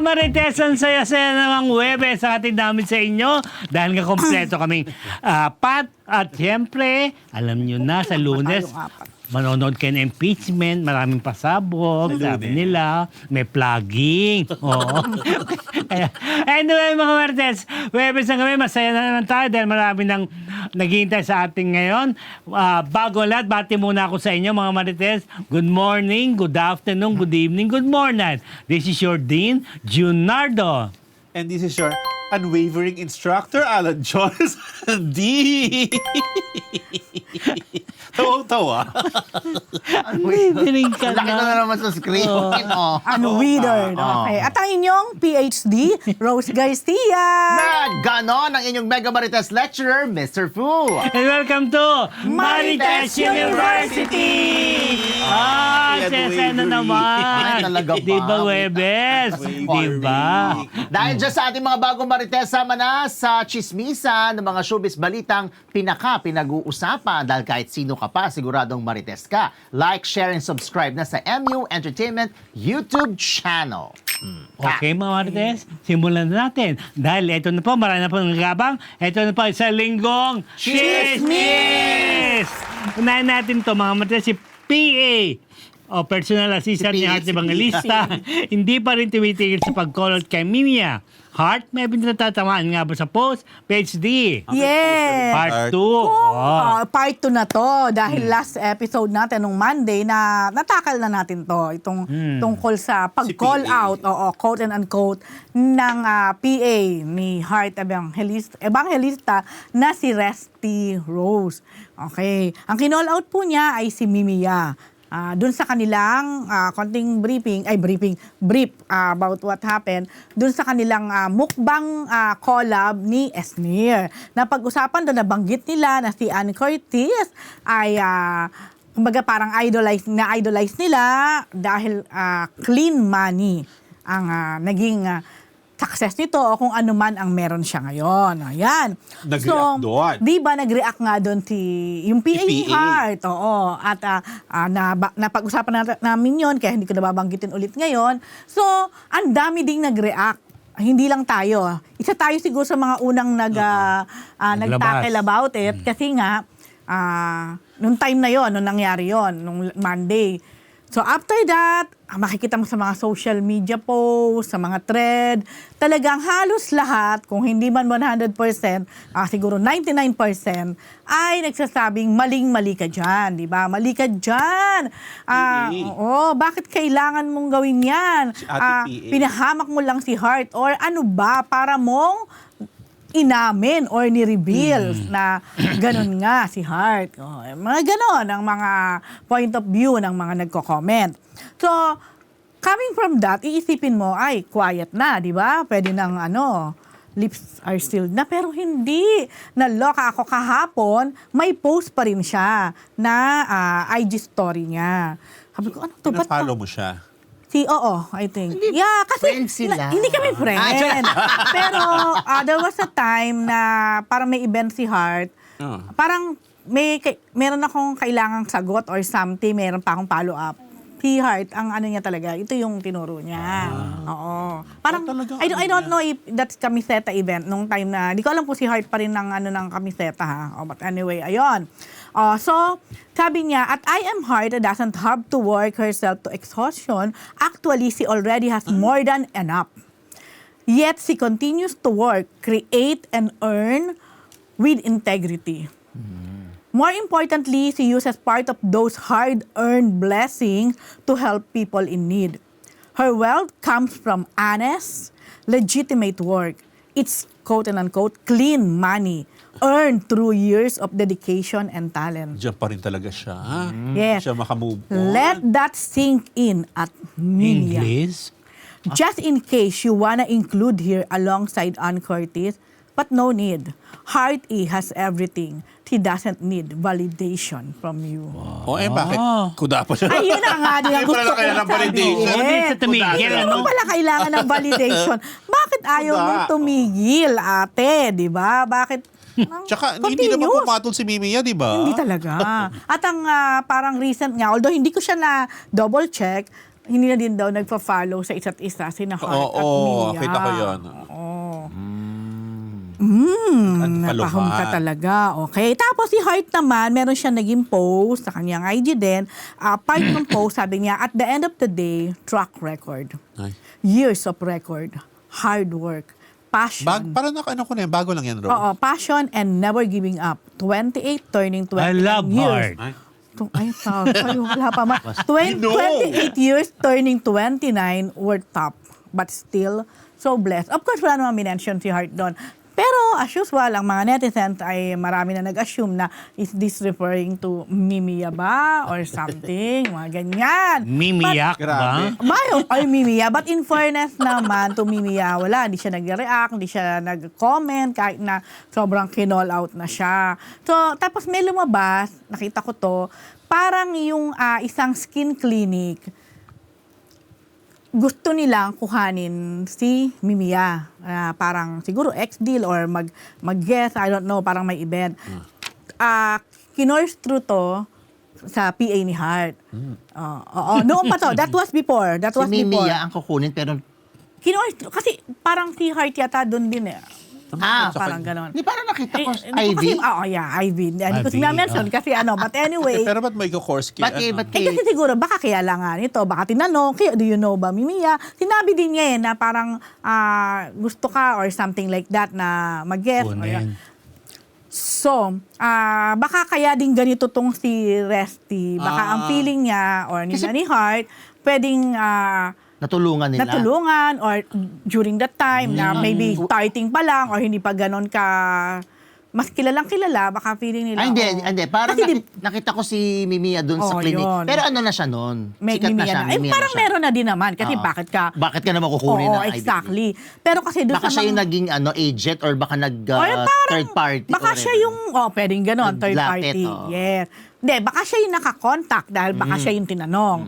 Marites, ang saya-saya namang Huwebes sa ating namin sa inyo dahil nga kompleto kaming apat. At siyempre, alam nyo na, sa Lunes, manonood kayo ng impeachment, maraming pasabog, sabi nila, may plugging. Oo. Anyway, mga Marites, Huwebes na kami, masaya na naman tayo dahil marami nang naghihintay sa ating ngayon. Bago lahat, bati muna ako sa inyo, mga Marites. Good morning, good afternoon, good evening, good morning. This is your Dean, Junardo. And this is your unwavering instructor, Alan Jones. D. Tawang-tawa. Unwavering ka Laki na na. naman sa screen. Oh. Unwithered. Okay. At ang inyong PhD, Rose Garcia. Na ganon ang inyong Mega Marites lecturer, Mr. Fu. And welcome to Marites University! Yan, Sesa na wavering. naman. Ay, talaga ba? Di ba, Huwebes? Di ba? Dahil dyan sa ating mga bagong Marites, sama na sa chismisan ng mga showbiz balitang pinag-uusapan dahil kahit sino ka pa, siguradong Marites ka. Like, share, and subscribe na sa MU Entertainment YouTube channel. Okay, mga Marites, simulan na natin. Dahil ito na po, marami na po ng gabang. Ito na po, isang linggong Chismis! Unahin natin to, mga Marites, si PA o personal assistant ni Heart Evangelista, hindi pa rin tumitigil sa pagkolot kay Mimia. Heart, may pinatatamaan nga ba sa post? Page D. Yes. Part 2. Part 2 na to dahil last episode natin nung Monday na natakal na natin to itong tungkol sa pag-call Si PA. out quote and unquote ng PA ni Heart Evangelista na si Resty Rose. Okay. Ang kinall out po niya ay si Mimia. Doon sa kanilang konting brief about what happened doon sa kanilang mukbang collab ni Esnir. Napag-usapan doon, nabanggit nila na si Ann Curtis ay kumbaga parang idolize nila dahil clean money ang naging success nito o kung ano man ang meron siya ngayon. Ayan. Nag-react doon. Di ba nag-react nga doon yung PA ni PA. Heart? Oo. At napag-usapan namin yon kaya hindi ko nababanggitin ulit ngayon. So, ang dami ding nag-react. Hindi lang tayo. Isa tayo siguro sa mga unang nag-tackle about it kasi nga, nung time na yon, nung nangyari yon, nung Monday. So after that, makikita mo sa mga social media posts, sa mga thread, talagang halos lahat, kung hindi man 100%, siguro 99%, ay nagsasabing maling-mali ka dyan, di ba? Mali ka dyan. Oo, bakit kailangan mong gawin yan? Si Ate PA. Pinahamak mo lang si Heart or ano ba para mong inamin or ni-reveal na ganun nga si Heart. Mga ganon ang mga point of view ng mga nagko-comment. So, coming from that, iisipin mo, ay, quiet na, di ba? Pwede nang lips are sealed na, pero hindi. Naloka ako kahapon, may post pa rin siya na IG story niya. Sabi ko, ano to? Ba't Pina-follow mo siya. Oo, I think. Yeah, kasi friends sila. hindi kami friend. Pero there was a time na parang may event si Heart. Parang meron akong kailangang sagot or something, meron pa akong follow-up. Si Heart, ang ano niya talaga, ito yung tinuro niya. Oo. Parang, I don't know if that's Camiseta event nung time na, di ko alam kung si Heart pa rin ng Camiseta ha. But anyway, ayun. So, sabi niya, at I am Heart doesn't have to work herself to exhaustion. Actually, she already has more than enough. Yet, she continues to work, create, and earn with integrity. More importantly, she uses part of those hard-earned blessings to help people in need. Her wealth comes from honest, legitimate work. It's quote-unquote clean money earned through years of dedication and talent. Diyan pa rin talaga siya. Yes. Siya makamove on. Let that sink in at Mimia. English? Just in case you wanna include here alongside Ann Curtis, but no need. Heart E has everything. He doesn't need validation from you. Bakit? Kuda pa siya. Ayun na nga din ang Ayun pala gusto na kaya ko ng validation. sabihin. Hindi sa tumigil, Hindi ano? mo pala kailangan ng validation. Bakit ayaw Kuda. mong tumigil, ate? Di ba? Bakit? Tsaka hindi naman Continuous. pumatol si Mimia, di ba? Hindi talaga. At ang parang recent nga, although hindi ko siya na double check, hindi na din daw nagpa-follow sa isa't isa, sina Heart at Mia. kita ko yun. Napahom ka talaga. Okay. Tapos si Heart naman, meron siya naging post sa kanyang IG din. Part ng post, sabi niya, at the end of the day, track record. Ay. Years of record. Hard work. Passion. Parang ano ko na yan, bago lang yan, Ro. Oo, passion and never giving up. 28 turning 29 I love years. Heart. Ay, wala pa man. 28 years turning 29 were top. But still, so blessed. Of course, wala naman minention si Heart doon. Pero as usual, ang mga netizens ay marami na nag-assume na is this referring to Mimiya ba? Or something, mga ganyan. Mimiyak ba? Ay, Mimiya. But in fairness naman to Mimiya, wala. Hindi siya nag-react, hindi siya nag-comment, kahit na sobrang kinall out na siya. So, tapos may lumabas, nakita ko to, parang yung isang skin clinic, gusto nilang kuhanin si Mimiya. Parang siguro ex-deal or mag-guest, I don't know, parang may event. Kinourse through to sa PA ni Heart. Oo, noon pa to. That was before. That was Si before. Mimiya ang kukunin, pero Kinourse through. Kasi parang si Heart yata doon din eh. Parang ganon. hindi parang nakita ko, Ivy? Ivy. Ivy. Hindi ko Ivy, sinamention kasi but anyway. Pero ba't may Kokorsky? Ba't Kasi siguro, baka kaya lang nga nito, baka tinanong, do you know ba Mimiya? Sinabi din niya na parang gusto ka or something like that na mag-guest. Kunin. So, baka kaya din ganito tong si Resty. Baka ang feeling niya or ni Heart, pwedeng Natulungan nila. natulungan or during that time na maybe starting pa lang or hindi pa ganon ka mas kilalang kilala, baka feeling nila. Hindi. Parang Kasi nakita ko si Mimiya doon sa clinic. yun. Pero ano na siya noon? May Sikat na Mimiya siya. na. Mimiya Parang na siya. meron na din naman. Kasi Oo. bakit ka naman kukunin Oo, ng IBB? exactly. Pero kasi doon Baka siya yung naging agent or baka third party. Baka or siya yung, pwedeng ganon, third Nag-lapit, party. oo. Yes. Hindi, baka siya yung nakakontakt dahil baka siya yung tinanong.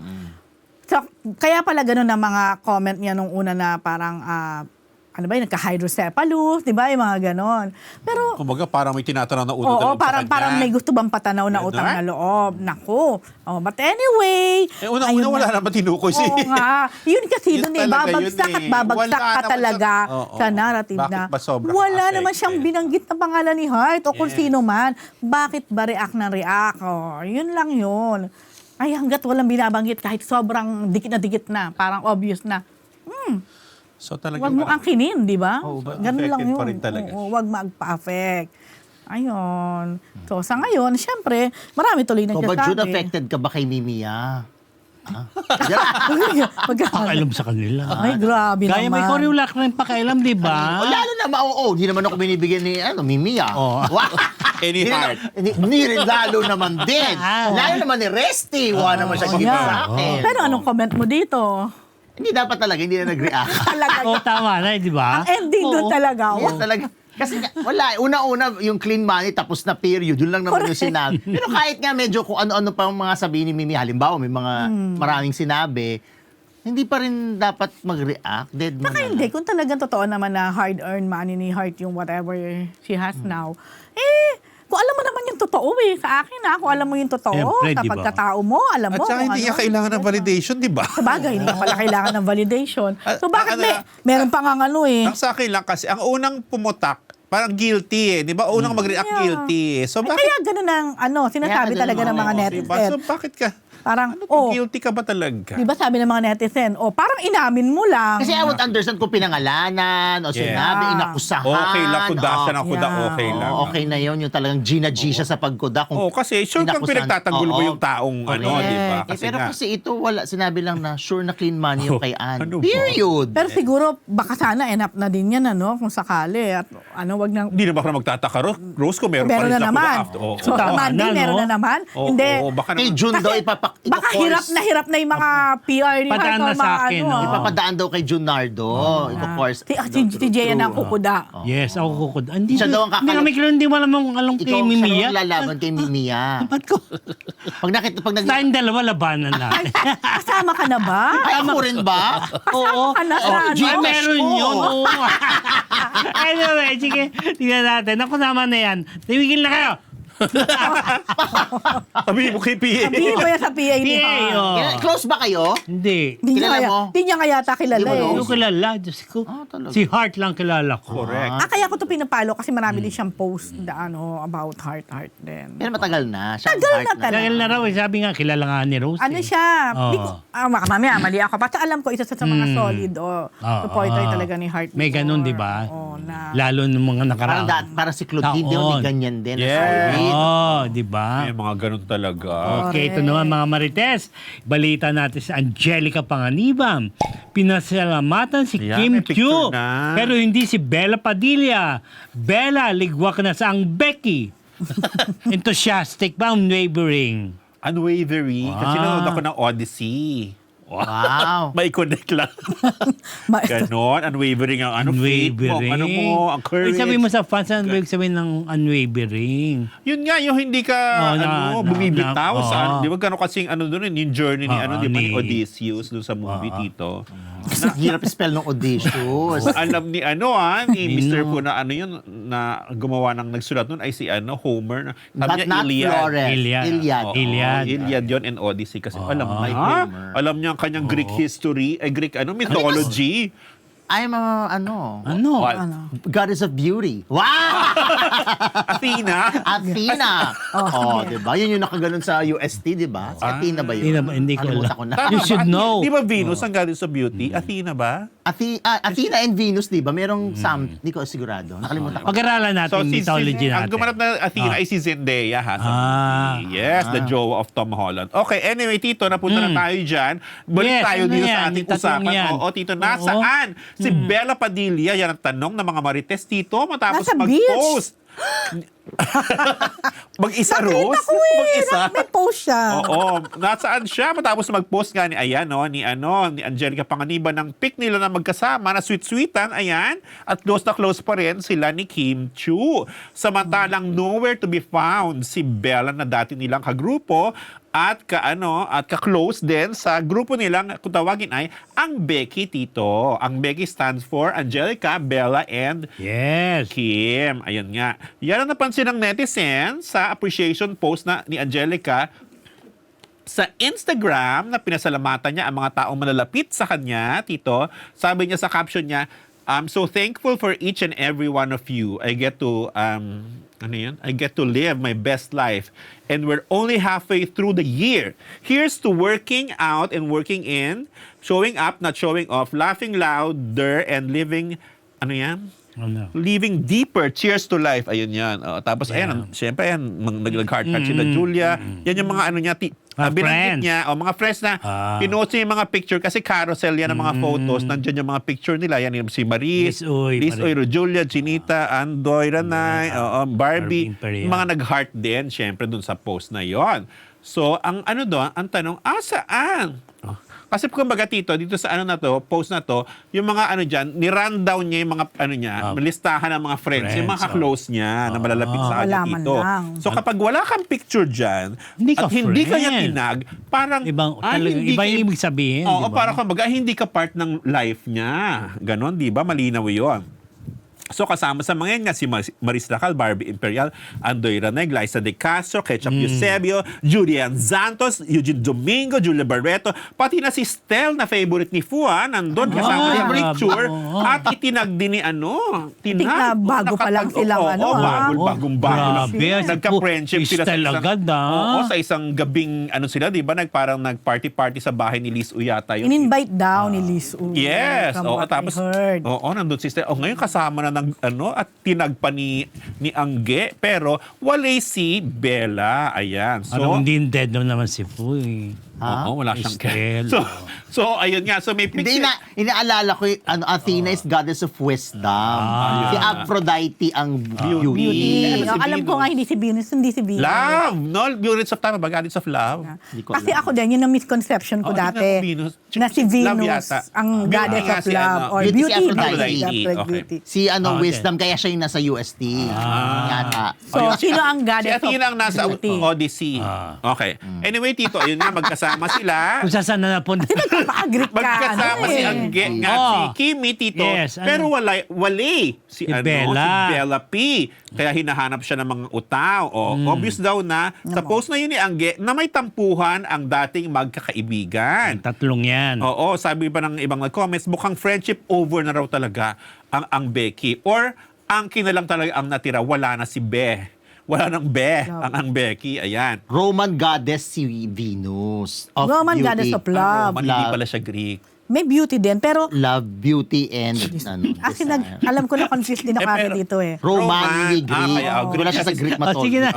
So, kaya pala ganon ang mga comment niya nung una na parang, nagka-hydrocephalus, di ba? Yung mga ganon. Pero, Kumbaga, parang may tinatanong na utang oo, parang may gusto bang patanaw na Ganon? utang na loob. Naku. But anyway. Una-una ayun wala na. naman tinukoy si... Oo nga. Yun kasi Yun doon talaga babagsak yun at babagsak Wala ka naman talaga siya- Oo. sa narrative Bakit na ba sobrang wala affected? naman siyang binanggit na pangalan ni Heart o kung Yes. sino man. Bakit ba react na react? Yun lang yun. Ay, hanggat walang binabanggit kahit sobrang dikit na, parang obvious na. So talaga Huwag mo angkinin, di ba? Oo, Ganun lang affected yun. pa rin talaga Oo, huwag magpa-affect. Ayun. So, sa ngayon, syempre, marami tuloy So, nagsasabi. but Jude, affected ka ba kay Mimiya? Pakialam sa kanila. Ay, grabe Kaya may naman. choreolak na yung pakialam, di ba? Lalo na hindi naman ako binibigyan ni Mimiya. Wow. Any heart. Hindi rin lalo naman din. Lalo naman ni Resty. Wala naman siya giniba sa akin. Pero anong comment mo dito? Hindi dapat talaga, hindi na nag-react. Talaga. Oo, tama na, di ba? Ang ending doon Oo. talaga. Yes, talaga. Kasi nga, wala. Una-una, yung clean money, tapos na period. Yun lang naman yung Correct. sinabi. Pero kahit nga medyo kung ano-ano pa yung mga sabihin ni Mimi, halimbawa may mga maraming sinabi, hindi pa rin dapat mag-react. Dead mo Saka na. hindi, kung talagang totoo naman na hard-earned money ni Heart yung whatever she has now, kung alam mo naman yung totoo sa akin kung alam mo yung totoo, Siyempre, sa di ba? pagkatao mo, alam At mo saka kung hindi niya ano. kailangan ng validation, di ba? Sa bagay, hindi ka pala kailangan ng validation. So bakit Ano meron pa nga Ang sa akin lang kasi, ang unang pumutak, parang guilty di ba? Unang mag-react Yeah. guilty. So bakit? Kaya ganun ang sinasabi Kaya talaga ng mga ganun, Diba? netizen. So bakit ka? Parang, Guilty ka ba talaga? di ba sabi ng mga netizen, parang inamin mo lang. Kasi I would understand kung pinangalanan o sinabi, Yeah. inakusahan. Okay lang, kudasan ang kuda, Yeah. okay lang. Okay na yun, yung talagang Gina G siya sa pagkuda. Kung Oo, kasi sure kang inakusahan. pinagtatanggol mo Oo. yung taong ano, Correct. di ba? Pero kasi ito, sinabi lang na sure na clean money yung kay Ann. Ano ba? Period. Pero siguro, baka sana enough na din yan, kung sakali. At wag nang Hindi na ba ka magtataka, Rose, kung meron meron pa rin na sa naman. kuda. Oo. So, Tama Monday, na, no? meron na naman. Oo, Hindi. oo, baka Kay naman. June daw, Baka hirap na yung mga PR ni Padaan Heart na or sa mga akin, no? Ipapadaan daw kay Junardo. Of course. Si Jay ang kukuda. Yes, ako kukud. Hindi, Siya daw ang hindi kami kilala, hindi mo alam alam Ikaw kay ang Mimiya. lalaban kay Mimiya. Ba't ko? Pag Tayong dalawa, labanan natin. Kasama ka na ba? Ay, ako rin ba? Oo. Kasama ka na sa Oh, ano? Ay, Gcash meron ko. yun. Oo. Anyway, sige. Tingnan natin. Ako naman na yan. Tumigil na kayo. Sabihin mo kay PA. Sabihin mo yan sa PA ni PA, Hart. oh. Close ba kayo? Hindi. Kilala mo? Hindi niya nga yata kilala Hindi mo eh. know? Hindi ko kilala. Diyos ko. Talaga. Si Hart lang kilala ko. Correct. Kaya ko to pinapalo kasi marami din siyang post na about Hart din. Pero matagal na. Siya ang Tagal heart na talaga. Dahil na raw, sabi nga, kilala nga ni Rose. Ano eh. siya? Oo. Di ko, mamaya, mali ako. Basta alam ko, isa sa mga solid supporter talaga ni Hart. May ganun, di ba? Oo, na. Lalo ng mga Parang, nakaraan. parang si Claudine, di ba? Taon. Ganyan din. Yes. Oo, di ba? May mga ganun talaga. Okay, ito naman mga Marites. Balita natin si Angelica Panganiban. Pinasalamatan si Ayan, Kim may picture Chiu. na. Pero hindi si Bella Padilla. Bella, ligwak na sa ang Becky. Enthusiastic ba ang neighboring? Unwavering. Kasi Ah. nanonood ako ng Odyssey. Wow. May connect lang. Ganon. Unwavering ang faith mo. Ang ano mo, ang courage. Sabihin mo sa fans, ano ba yung sabihin ng unwavering? Yun nga, yung hindi ka bumibitaw sa di ba gano'n kasing doon, yung journey ni di ba ni Odysseus doon sa movie Tito. Hirap spell ng audacious. Alam ni ni Mr. Po na yun na gumawa ng nagsulat nun ay si Homer. But Sabi niya not Iliad. Flores. Iliad. Iliad. Oo, Iliad. Iliad yun and Odyssey kasi alam mo Like Homer. alam niya ang kanyang Greek history, Greek mythology. I'm Ano? What? Goddess of beauty. Wow! Athena. Athena. Oh, di ba? Yun yung nakaganon sa UST, di ba? Si Athena ba yun? Hindi ko Nakalimutan alam. ko na. You should know. Di ba Venus ang goddess of beauty? Athena ba? Athena and Venus, di ba? Merong hindi ko sigurado. Nakalimutan ko. Pag-aralan natin mythology ang natin. gumanap na Athena ay si Zendaya ha. Yes, the jowa of Tom Holland. Okay, anyway, Tito, napunta na tayo dyan. Balik Yes, tayo ano dito yan? sa ating Yung tatlong usapan. yan. Oo, Tito, nasaan? Si Bella Padilla, yan ang tanong ng mga Marites, Tito, matapos Nasa mag-post. Mag-isa, Rose? Mag-isa? May post siya. Oo, nasaan siya matapos mag-post nga ni ni Angelica Panganiban ng pic nila na magkasama na sweet-sweetan, ayan, at close na close pa rin sila ni Kim Chiu. Samantalang nowhere to be found si Bella na dati nilang kagrupo at ka-close din sa grupo nilang kung tawagin ay ang Becky, Tito. Ang Becky stands for Angelica, Bella, and Yes. Kim. Ayun nga. Yan ang napansin ng netizen sa appreciation post ni Angelica sa Instagram na pinasalamatan niya ang mga taong malalapit sa kanya, Tito. Sabi niya sa caption niya, I'm so thankful for each and every one of you. I get to I get to live my best life. And we're only halfway through the year. Here's to working out and working in, showing up, not showing off, laughing louder, and living, living deeper. Cheers to life. Ayun yan. Tapos, ayan, syempre, nag-heart sila Julia. Yan yung mga niya, binanggit niya, mga friends na pinost niya yung mga picture kasi carousel yan ang mga photos. Nandiyan yung mga picture nila. Yan yung si Maris, Liz Oy, Julia, Chinita, Andoy, Ranay, Barbie. Imperial. Mga nag-heart din, syempre, dun sa post na yon. So, ang doon, ang tanong, saan? Kasi kumbaga Tito, dito sa post na to, yung mga dyan, ni-rundown niya yung mga listahan ng mga friends, yung mga close niya na malalapit sa kanya, Wala man Tito. lang. So kapag wala kang picture dyan, Hindi ka at hindi ka niya friend. tinag, parang, Iba yung ibig sabihin. Oo, di ba? parang kumbaga, hindi ka part ng life niya. Ganon, di ba? Malinaw yun. So kasama sa mga yan nga si Maris Racal, Barbie Imperial, Andoy Raneg, Liza De Castro, Ketchup Eusebio, Julian Santos, Eugene Domingo, Julia Barreto, pati na si Stel na favorite ni Fua, nandun kasama sa picture, at itinag din ni Tingnan, bago pa lang silang bagong lang. Grabe. Nagka-friendship sila sa Style isang, agad, sa isang gabing, sila, di ba? Parang nag-party-party sa bahay ni Liz Uyata. In-invite daw ni Liz Uy. Yes. From what Tapos, I heard. nandun si Stel. Ngayon kasama na at tinagpa ni Angge, pero walay si Bella. Ayan. So, hindi dead naman si Puy. wala siyang Stel. So, ayun nga. So, may picture. Hindi inaalala ko Athena is goddess of wisdom. Si Aphrodite ang beauty. Alam ko nga hindi si Venus, hindi si Venus. Love! No? Units of time, ba? Goddess of love. Kasi Kasi ako din, yun ang misconception ko dati. Venus. Na si Love Venus yata. ang Beauty goddess nga of si love. Or Beauty si beauty. Aphrodite. Beauty. si wisdom, kaya siya yung nasa UST. Yata. So, sino ang Si goddess of Athena ang nasa beauty? Odyssey. Okay. Anyway, Tito, ayun nga, magkasama sila. Kung saan na napunta. Nagpapa-Greek ka. Magkasama ano si eh. Angge nga Oh. si Kimi Tito. Yes, ano? Pero wala si Bella. Bella P. Kaya hinahanap siya ng mga utaw. Obvious daw na sa post na yun ni Angge na may tampuhan ang dating magkakaibigan. Tatlong yan. Oo, sabi pa ng ibang comments, mukhang friendship over na raw talaga ang Becky. Or ang kinalang talaga ang natira, wala na si Be. Wala nang Be, ang Becky. Ayan. Roman goddess si Venus. Of Roman beauty. goddess of love. Hindi pala siya Greek. May beauty din, pero Love, beauty, and kasi desire. alam ko na confused din ako pero- dito eh. Roman, Greek. kaya, Wala siya sa Greek sige na.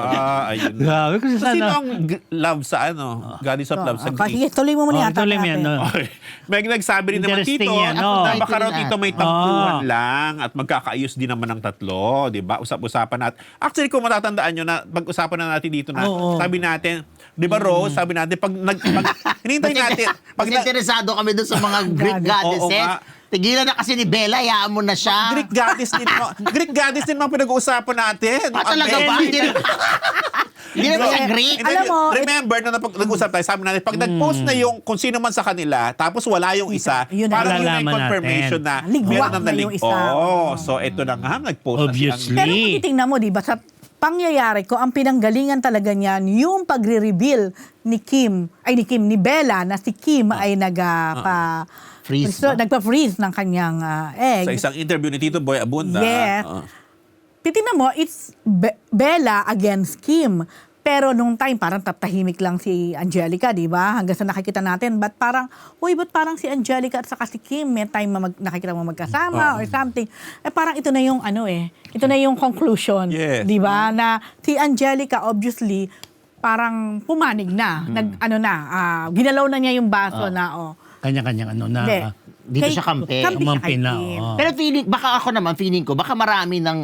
Ayun. Grabe kung So, saan sino na. ang love sa Goddess of love sa Sige, Greek? tuloy mo muna. Tuloy mo yan. No? Okay. May nagsabi rin naman Interesting dito, yan, no? na baka raw dito may tampuhan Ah. lang at magkakaayos din naman ng tatlo, di ba? Usap-usapan natin. Actually, kung matatandaan nyo na pag-usapan na natin dito na, Oo. sabi natin, di ba Rose, sabi natin, pag hinintay natin, Pag interesado kami doon sa mga Greek goddesses, Oo nga. tigilan na kasi ni Bella, hayaan mo na siya. Greek goddess din, Greek goddess din mga pinag-uusapan natin. Talaga ba? Hindi naman siya Greek. Hindi, Alam mo, remember na nag-usap tayo, sabi natin, pag nag-post na yung kung sino man sa kanila, tapos wala yung isa, Yun na. parang yun na yung Malalaman confirmation natin. na Ligwak meron na yung isa. Oo. So, ito na nga, nag-post Obviously. na Pero kung titingnan mo, di ba, sa pangyayari ko, ang pinanggalingan talaga niyan, yung pagre-reveal ni Bella, na si Kim ay Freeze, no? nagpa-freeze ng kanyang egg. Sa isang interview ni Tito Boy Abunda. Yes. Titingnan mo, it's Bella against Kim. Pero nung time, parang tatahimik lang si Angelica, di ba? Hanggang sa nakikita natin. Ba't parang si Angelica at saka si Kim, may time na nakikita mo magkasama or something. Eh parang ito na yung ito na yung conclusion. Yes. Di ba? Na si Angelica, obviously, parang pumanig na. Ginalaw na niya yung baso na, Kanya-kanyang na. Hindi. Dito siya kampi. Kampi siya kay Kumampi na, Kim. oo. Pero feeling ko, baka marami ng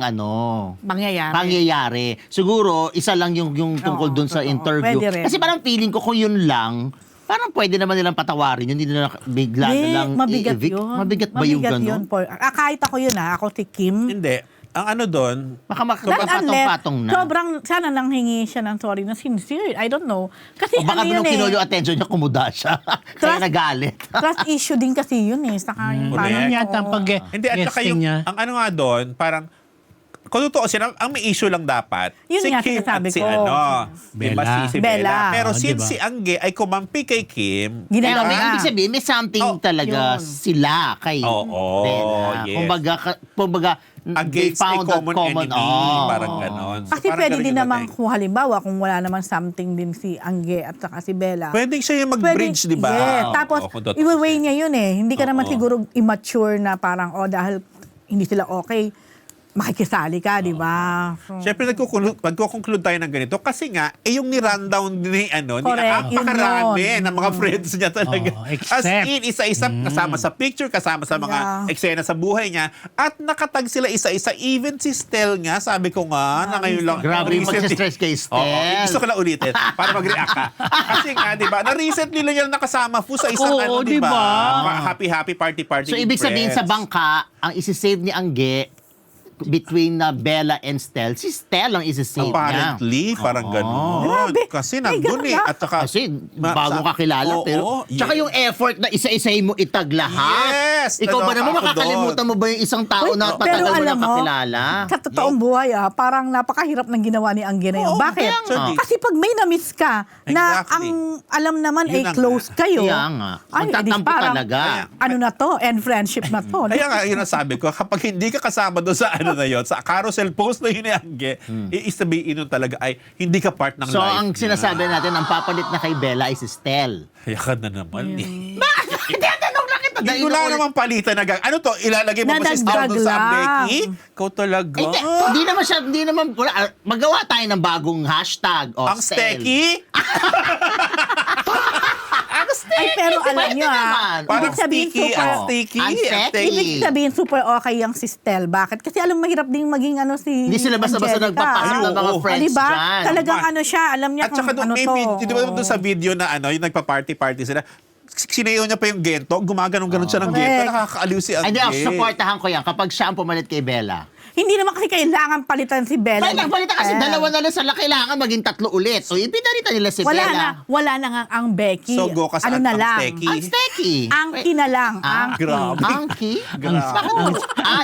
pangyayari. Siguro, isa lang yung tungkol dun sa interview. Pwede rin. Kasi parang feeling ko kung yun lang, parang pwede naman nilang patawarin yun. Hindi na bigla na lang mabigat i-evict. yun. Mabigat ba yung Mabigat gano'n? yun, Paul. Kahit ako yun ako si Kim. Hindi. Ang doon, Baka Unless, patong-patong na. sobrang, sana nang hingi siya ng sorry na sincere. I don't know. Kasi O baka ano yun nung kinuha yung attention niya, kumuda siya. Kaya Trust- nagalit. Trust issue din kasi yun eh. Saka yung Correct. Parang yata ang hindi, at saka pag-guesting niya. ang nga doon, parang, kung totoo sila, ang may issue lang dapat, Yun si nga, Kim sinasabi at si ko. Diba, Bella. si Bella. Bella. Pero Oh, since diba? si Angge ay kumampi kay Kim, Ginalaw Pero na. ibig sabihin, may something talaga yun. sila kay Oo, Bella. yes. Kumbaga, they against a found that common enemy, Oo. parang ganon. So, Kasi parang pwede ganun din yung naman dating. kung halimbawa, kung wala naman something din si Angge at saka si Bella. Pwede siya yung mag-bridge, di ba? Yes. Oo, Tapos, kung totoo iwi-weigh siya. niya yun eh. Hindi ka naman Oo. siguro immature na parang, dahil hindi sila okay, makikisali ka, di ba? So, Siyempre, magkukonclude tayo ng ganito kasi nga, yung ni-rundown ni Correct, napakarami yun. ng mga friends niya talaga. Oo, As except- in, isa-isa, kasama sa picture, kasama sa mga Yeah. eksena sa buhay niya, at nakatag sila isa-isa. Even si Stel nga, sabi ko nga, na ngayon lang. Grabe yung recently- magsistress kay Stel. Oo, gusto ko lang ulitin para mag-react ka. Kasi nga, di ba, na-recently lang yan nakasama po sa isang Oo, di ba? diba? Happy party So, ibig sabihin sa bangka, ang isi-save ni Angge, between Bella and Stel, si Stel ang isi-save niya. Apparently, parang gano'n. Grabe. Kasi Ay, nandun ganun eh. ba? At saka, Kasi bagong kakilala, Oo, pero tsaka yes. yung effort na isa-isahin mo itag lahat. Yes! Ikaw ba naman Ako makakalimutan mo ba yung isang tao Uy, na pero patagal mo alam nang mo, kakilala? sa totoong buhay parang parang napakahirap ng ginawa ni Angge na yun. Oo, Bakit? kaya nga. Kasi pag may na-miss ka, na Exactly. ang alam naman Yun na ay close nga. kayo. Kaya nga. Ay, edi Magtatampo parang, talaga. ano na to, and friendship na to. Kaya nga, yun ang sabi ko, kapag hindi ka kasama doon sa ano na yun, sa carousel post na yun ni Angge, iisabihin nun talaga ay hindi ka part ng So, life ang niya. sinasabi natin, ang papalit na kay Bella ay si Stel. Kaya ka na naman eh. Bakit? Hindi, tanong lang kita. Hindi wala namang palitan na ano to, ilalagay mo pa si Star doon sa Nadagdag lang. Becky? Ikaw talaga. Hindi naman, magawa tayo ng bagong hashtag. Ang Stecky? Ang Stecky! Ay, pero alam Pwede nyo naman. Parang ibig sabihin sticky, super, ang sticky. Ang sticky. ibig sabihin super okay yung si Stel. Bakit? Kasi alam mahirap ding maging si Hindi sila basta-basta Angelica. nagpapasok ng mga Oo. friends diba? dyan. Talagang siya, alam niya At saka kung doon, ano to. di ba doon sa video na yung nagpa-party sila, sinayaw niya pa yung gento, gumaganong-ganon siya ng gento, Correct. nakakaaliw si Ay, Angge. hindi, supportahan ko yan kapag siya ang pumalit kay Bella. hindi naman kasi kailangan palitan si Bella. Ay, nagbalita kasi Eh. dalawa na lang sa kailangan maging 3 ulit. So, ipinalitan nila si Bella. Wala na nga ang Becky. So, go ka sa ano na ang lang. Steki. Ang Steki. Angki na lang. Angki. grabe. Angki? Grabe. Bakit mo?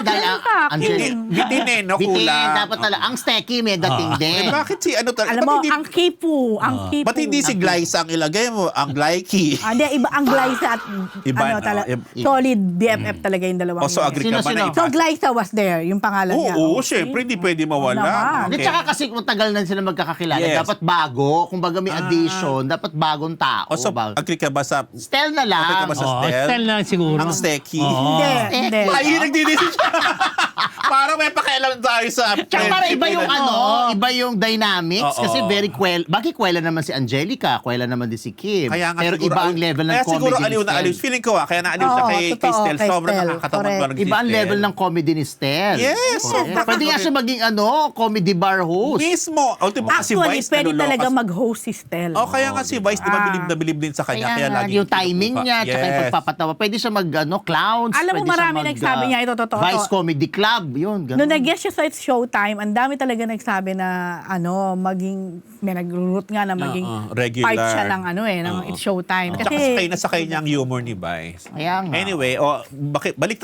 Dahil Hindi, bitin eh, no? Bitin, Kulang. dapat talaga. Ang Steki may dating din. Eh, bakit si ano talaga? Alam mo, ang kipu. Ang kipu. Ba't hindi si Glyza ang ilagay mo? Ang Glyki. Hindi, iba ang Glyza at Iba, ano talaga. iba. Solid BFF talaga yung dalawang. O, so agree ka ba Sino? na So Glyza was there, yung pangalan niya. Oo, Okay. syempre, hindi pwede mawala. naman. At saka kasi matagal na sila magkakakilala, Yes. dapat bago. Kung baga may addition, dapat bagong tao. O, so, agree ka ba sa... Stel na lang. Okay ka ba sa Stel? Stel lang siguro. Ang Steki? Hindi. Ay, nagdidesisyon siya. Parang may pakialam tayo sa Tsaka para iba yung iba yung dynamics. Oo. Kasi very bagay kwela naman si Angelica, kwela naman din si Kim. Kaya nga Pero siguro, iba ang level ng kaya comedy siguro ni aliw na Stel. aliw. Feeling ko kaya naaliw siya Oo, kay totoo, Stel. kay Sobrang Stel. nakakatamad Correct. ba ng Iba ang level ng comedy ni Stel. Yes, Correct. sobra Pwede nga ka- siya maging comedy bar host. Mismo. Ultimo kasi Actually, Vice pwede nalulokas. talaga mag-host si Stel. O kaya nga si Vice, di ba bilib na bilib din sa kanya. Kaya Kaya lagi yung timing niya, tsaka yung pagpapatawa. Pwede siya clowns. Alam mo, pwede siya marami nagsabi niya, ito totoo. Vice Comedy Club, yun. Ganun. Nung nag-guest siya sa It's Showtime, ang dami talaga nagsabi na may nag-root nga na maging regular. part siya ng ng It's Showtime. Tsaka Kasi, sakay na sakay niya ang humor ni Vice. Kaya nga. Anyway, balik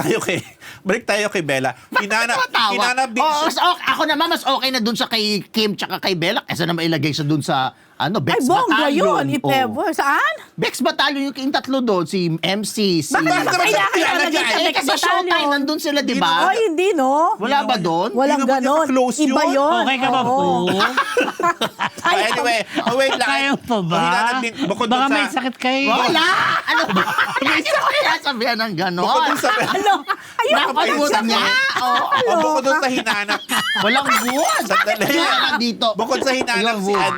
tayo kay Bella. Hinanap din Oo, siya. ako naman, mas okay na dun sa kay Kim tsaka kay Bella kaysa na mailagay siya dun sa ay, Bex bongga Battalion. yun, if ever. Saan? Bex Battalion, yung tatlo doon, si MC, si... Bakit naman kailangan kilala na niya? naging sa Eh, Bex kasi showtime, Battalion? nandun sila, di ba? Ay, hindi, no? Wala ba doon? Walang Hindi naman niya ganon. ka-close Iba yun. yun. Okay ka ba Oo. po? Anyway, wait lang. Kaya pa ba? Hinanap din, bukod Baka dun sa... may sakit kayo. Wala! Ano ba? Hindi ko kaya sabihan ng ganon. Bukod dun sa... Ano? Ayun, Nakapalimutan niya. Oo. Bukod dun sa hinanap... Walang buwan. Sandali. Kaya dito. Bukod sa hinanap Ayun, si buwan.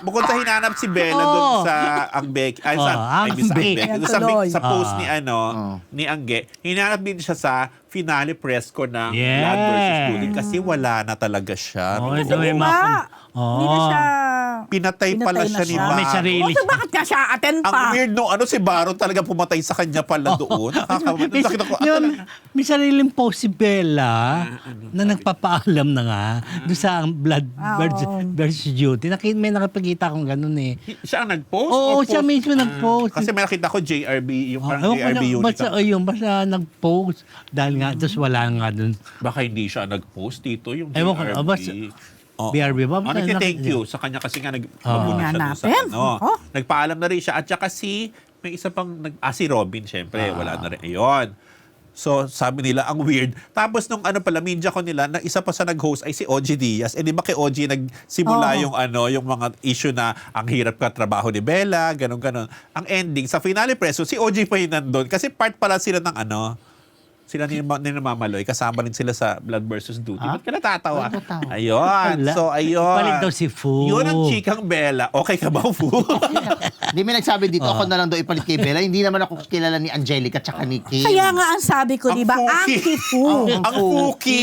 bukod sa hinanap si Bella doon sa ang Becky, ay sa ang sa Becky. Becky, doon Tuloy. sa post ni ni Angge, hinanap din siya sa finale press ko ng Blood versus Judy kasi wala na talaga siya. Oh, Kasi ito may diba, mga... hindi na siya... Pinatay pala Pinatay na siya ni siya. Baron. May sarili. O, so bakit nga siya attend Ang pa? weird no, si Baron talaga pumatay sa kanya pala doon. May, Nakita ko, may sariling post si Bella na nagpapaalam na nga doon sa Blood versus Duty. May nakapagkita akong ganun eh. siya ang nag-post? Oo, or siya post? mismo nag-post. Kasi may nakita ko JRB, yung parang Ewan ko JRB na, unit. basta nag-post. Dahil nga, tapos wala nga doon. Baka hindi siya nag-post dito, yung JRB. Ewan ko na, basta- BRB ba? Thank you sa kanya kasi nga nagpabuna siya doon sa Hanapin. Oo. Nagpaalam na rin siya. At saka may isa pang, si Robin, syempre, wala na rin. Ayun. So, sabi nila, ang weird. Tapos nung media ko nila, na isa pa sa nag-host ay si OG Diaz. Eh, di ba kay OG nagsimula yung mga issue na ang hirap ka trabaho ni Bella, ganon-ganon. Ang ending, sa finale preso, si OG pa yun nandun. Kasi part pala sila ng sila ni Mamaloy, kasama rin sila sa Blood versus Duty. Ba't ka natatawa? Ayun. Wala. So, ayun. Palit daw si Fu. Yun ang chikang Bella. Okay ka ba, Fu? Hindi may nagsabi dito, ako na lang daw ipalit kay Bella. Hindi naman ako kilala ni Angelica tsaka ni Kim. Kaya nga ang sabi ko, Ang di ba? Fuki. Ang kifu. Ang Fuki?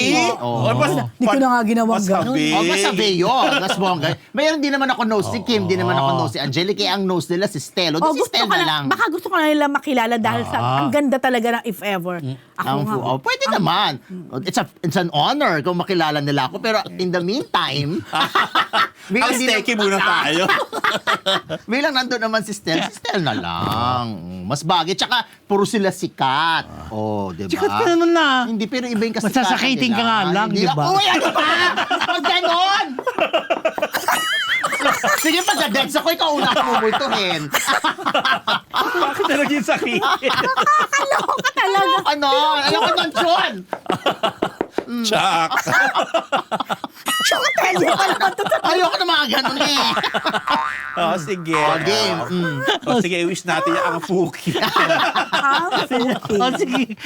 Hindi ko na nga ginawang ganun. Masabi yun. Mas bongga. Mayroon din naman ako nose si Kim, di naman ako nose si Angelica. Kaya ang nose nila si Stelo. Oh, Si gusto Stel ko na na lang. baka gusto ko na nila makilala dahil sa ang ganda talaga ng if ever. Ako nga. Pwede naman. It's an honor kung makilala nila ako. Pero in the meantime, Ang steki muna tayo. bilang nandun naman si Stel na lang. Mas bagay. Tsaka, puro sila sikat. Diba? Sikat ka naman na. Hindi, pero iba yung kasikatan Masasakitin ka nila. nga lang, Hindi diba? Uy, ano ba? Pag ganon! Sige, pag-deads ako, ikaw una akong mumultuhin. Bakit na naging sakit? Kaloka talaga. Alam ko nun, John! Chuck. Chotelio ka naman to. Ayoko na mga ganon eh. Sige. Game. Sige, i-wish natin yung ang Fuki. O sige.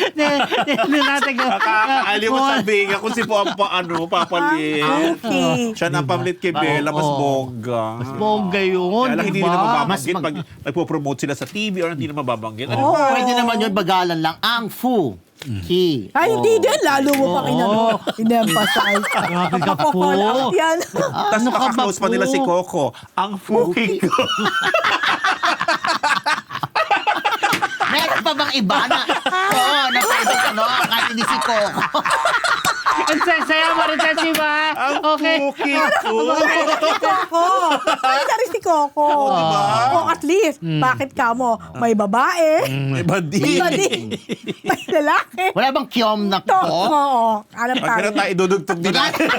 Natin ko. Kakakaali mo sabihin kung si Papa papalit. Okay. Siya na pamalit kay Bella, mas bongga. Mas bongga yun. Kaya lang hindi diba? nila mababanggit pag nagpo-promote sila sa TV or hindi na mababanggit. Pwede naman yun, bagalan lang. Ang Fu. Ki. Ay, hindi din. Lalo mo pa in-emphasize. Grabe ka po. Yan. Tapos Ano ka ba nakaklose pa nila po? si Coco. Ang Fuki ko. Meron pa bang iba na? Na pwede kahit hindi si Coco. Ang saya Marites, di ba? Ang Okay. cute ko. Coco. Ay, si Coco. diba? O at least, bakit ka mo? May babae, May bandi. may lalaki. Wala bang kiyom na To, ko? oo. Alam Pag tayo. tayo idudugtog din natin.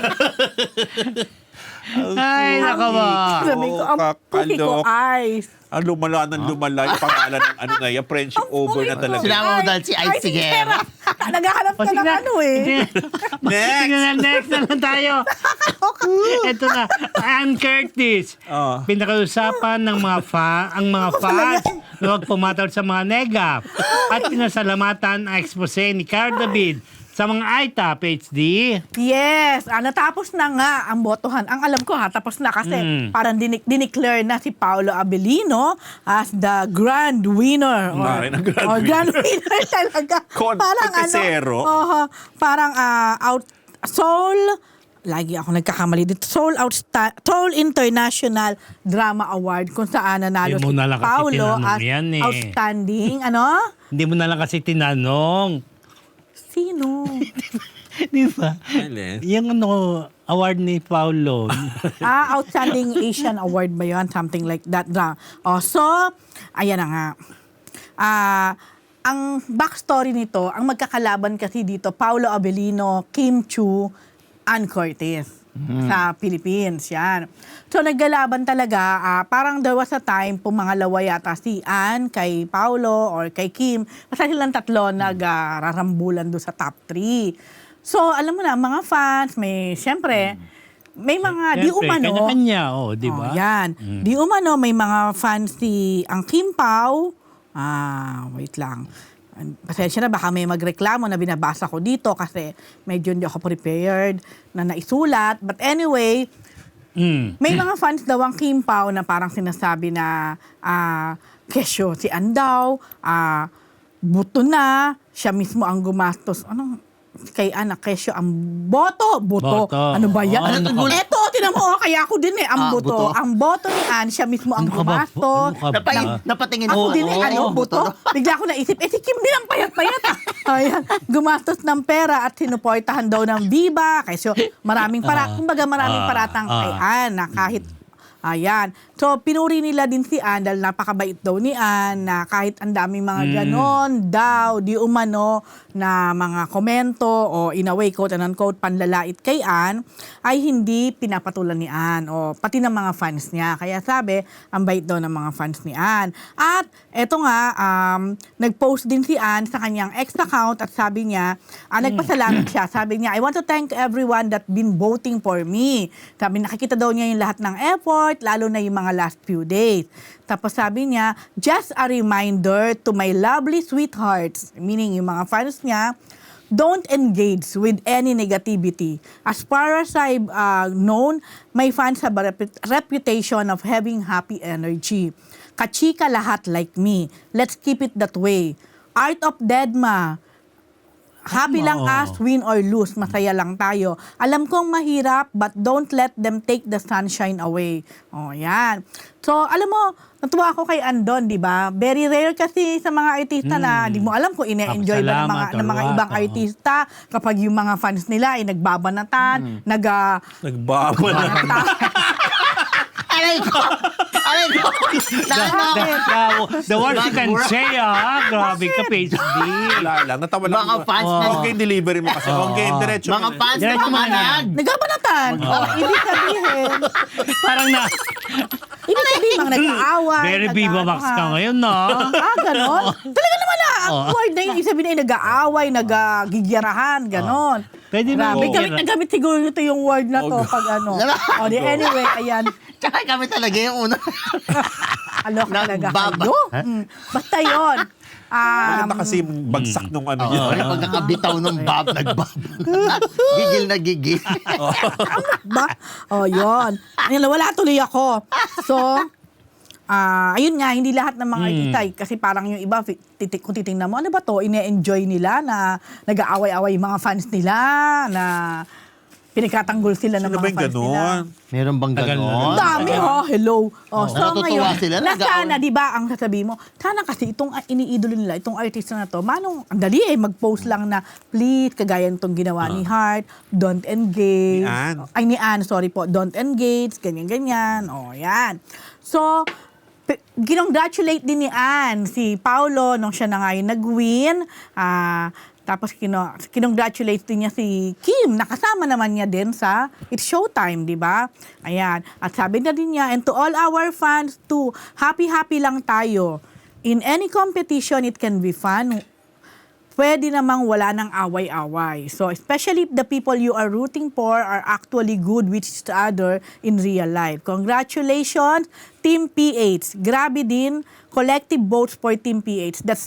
Ay, naka ba? Sabi ko, ang puki ko Kalok. eyes. Ang lumala ng lumala yung pangalan ng ano na yan, friendship over na talaga. Sinama mo dahil si Ice Sigera. Naghahanap ka sige ng na. ano eh. Next. Next na lang tayo. Ito na. Ann Curtis. Oh. Pinakausapan ng mga ang mga fans na huwag pumatawad sa mga nega. At pinasalamatan ang expose ni Cara David sa mga ITAP HD. Yes, natapos na nga ang botohan. Ang alam ko tapos na kasi parang dineclare na si Paolo Abilino as the grand winner. Bakit ang grand or winner? grand winner talaga. Contesero. Parang out Seoul, lagi ako nagkakamali dito, Seoul International Drama Award kung saan nanalo Hindi mo si na lang kasi Paolo tinanong as yan eh. outstanding, Hindi mo na lang kasi tinanong. Sino? Di ba? Alin? Yung award ni Paolo. Outstanding Asian Award ba yun? Something like that. So, ayan na nga. Ang backstory nito, ang magkakalaban kasi dito, Paolo Abilino, Kim Chiu, Ann Curtis sa Philippines. Yan. So, naggalaban talaga. Parang there was a time, pumangalawa yata si Ann kay Paolo or kay Kim. Basta silang tatlo nag-rarambulan doon sa top 3. So, alam mo na, mga fans, siyempre, may mga di Siyempre, umano. kanya-kanya, di ba? Yan. Di umano, may mga fans si ang Kim Pao. Wait lang. Pasensya na, baka may magreklamo na binabasa ko dito kasi medyo hindi ako prepared na naisulat. But anyway, may mga fans daw ang Kim Pao na parang sinasabi na kesyo si Andaw, buto na, siya mismo ang gumastos. Kay anak, kesyo ang boto. Boto. Ano ba yan? Ano ka- Eto, tinan mo, kaya ako din ang boto. buto. Ang boto ni Ann, siya mismo ang Ano ka ba? gumastos. Ano ka ba? Napatingin Ako din Oo, buto. Bigla ko naisip, si Kim din ang payat-payat. Ayan, gumastos ng pera at sinuportahan daw ng Viva. Kasi maraming kumbaga maraming paratang kay Ann na kahit ayan. So, pinuri nila din si Ann dahil napakabait daw ni Ann na kahit ang daming mga ganon daw, di umano na mga komento o in a way, quote and unquote, panlalait kay Ann, ay hindi pinapatulan ni Ann o pati ng mga fans niya. Kaya sabi, ang bait daw ng mga fans ni Ann. At eto nga, nag-post din si Ann sa kanyang ex account at sabi niya, nagpasalamat siya. Sabi niya, I want to thank everyone that been voting for me. Sabi, nakikita daw niya yung lahat ng effort, lalo na yung mga last few days. Tapos sabi niya, just a reminder to my lovely sweethearts, meaning yung mga fans niya, don't engage with any negativity. As far as I've known, my fans have a reputation of having happy energy. Kachika lahat like me. Let's keep it that way. Art of Deadma. Happy lang us, win or lose, masaya lang tayo. Alam kong mahirap, but don't let them take the sunshine away. Yan. So, alam mo, natuwa ako kay Andon, di ba? Very rare kasi sa mga artista na di mo alam kung ine-enjoy ba ng mga ibang artista kapag yung mga fans nila ay nagbabanatan, Nagbabanatan. Aray ko! The words you can say, grabe ka, PhD. Wala lang. Natawa lang. Mga fans na- Okay, delivery mo kasi. Okay, diretso. Mga fans na Diretso mo na panganag. Nagbabanatan. Ibig sabihin, Parang mga nag-aaway. very Viva Max ka ngayon, no? Ganon? Talaga naman ang word na yun, sabihin ay nag-aaway, nag-gigyarahan, ganon. Pwede na. Grabe, gamit siguro ito yung word na to pag ano. Anyway, ayan. Tsaka kami talaga yung una. Alo ka talaga Nagbaba. kayo. Basta yun. Maganda kasi yung bagsak nung ano Oo, yun. yung pagkakabitaw ng nagbab. Gigil na gigil. Ba? Yun. Ayun, wala tuloy ako. So, ayun nga, hindi lahat ng mga artista, kasi parang yung iba, kung titingnan mo, ano ba to? Ine-enjoy nila na nag-aaway-away yung mga fans nila, na pinagkatanggol sila ng Sino mga ba yung fans nila. ganon? Meron bang Tagal na ganon? rin. Dami hello. So Natutuwa ngayon, sila, na nag-aaway. sana, di ba, ang sasabihin mo, sana kasi itong iniidolo nila, itong artista na to, manong, ang dali mag-post lang na, please, kagaya nitong ginawa ni Heart, don't engage. Ni Ann. Ay, ni Ann, sorry po, don't engage, ganyan-ganyan. Yan. So, ginongratulate din ni Ann si Paulo nung siya na nga yung nag-win. Tapos kinongratulate din niya si Kim, nakasama naman niya din sa It's Showtime, di ba? Ayan. At sabi na din niya, and to all our fans too, happy-happy lang tayo. In any competition, it can be fun. Pwede namang wala ng away-away. So, especially if the people you are rooting for are actually good with each other in real life. Congratulations, Team PH. Grabe din, collective votes for Team PH. That's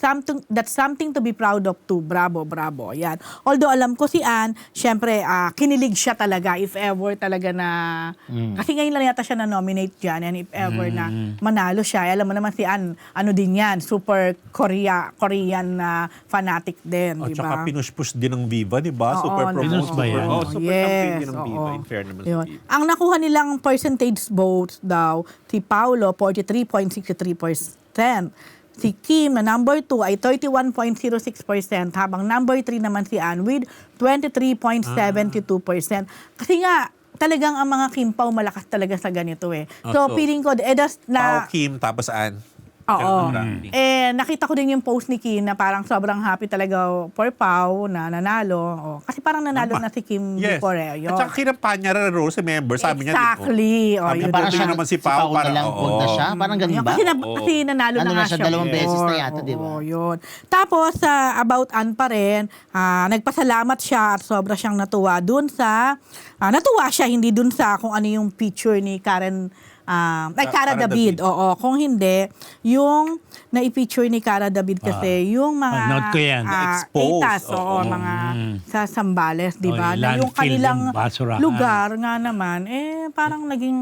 something to be proud of too. Bravo, bravo. Yan. Although alam ko si Ann, syempre, kinilig siya talaga if ever talaga na... Kasi ngayon lang yata siya na-nominate dyan and if ever na manalo siya. Alam mo naman si Ann, ano din yan, super Korean na fanatic din, At di saka ba? pinush-push din ng Viva, di ba? Oo, Super promote. Pinush ba yan? Oo, super Yes, campaign din ng Viva. oo. In fair naman Yun. sa Viva. Ang nakuha nilang percentage votes daw, si Paulo, 43.63%. Si Kim na number 2 ay 31.06%, habang number 3 naman si Ann with 23.72%. Kasi nga, talagang ang mga Kim Pao malakas talaga sa ganito eh. So, so, feeling ko, Pao, Kim, tapos Ann. Oo. Ganun lang. Nakita ko din yung post ni Kim na parang sobrang happy talaga for Pau na nanalo. Kasi parang nanalo Tama. na si Kim Yes. before eh. Yun. At saka kinapanya rin Rose, member, sabi niya. Exactly. Sabi Yun. niya, parang siya- naman si si Pao. Pao na lang, punta siya. Parang ganun ba? Kasi nanalo Ano na na nga siya, siya. dalawang beses na before. yata, di ba? Oo, yun. Tapos, about Ann pa rin, nagpasalamat siya at sobra siyang natuwa dun sa, natuwa siya, hindi dun sa kung ano yung picture ni Karen, Cara Cara David. David. Oo, kung hindi, yung na-feature ni Cara David kasi, yung mga note ko yan. Na-expose. itas, Oo. mga sa Sambales, di Oh, ba? yung Na yung landfill kanilang ng basurahan. lugar nga naman, parang naging,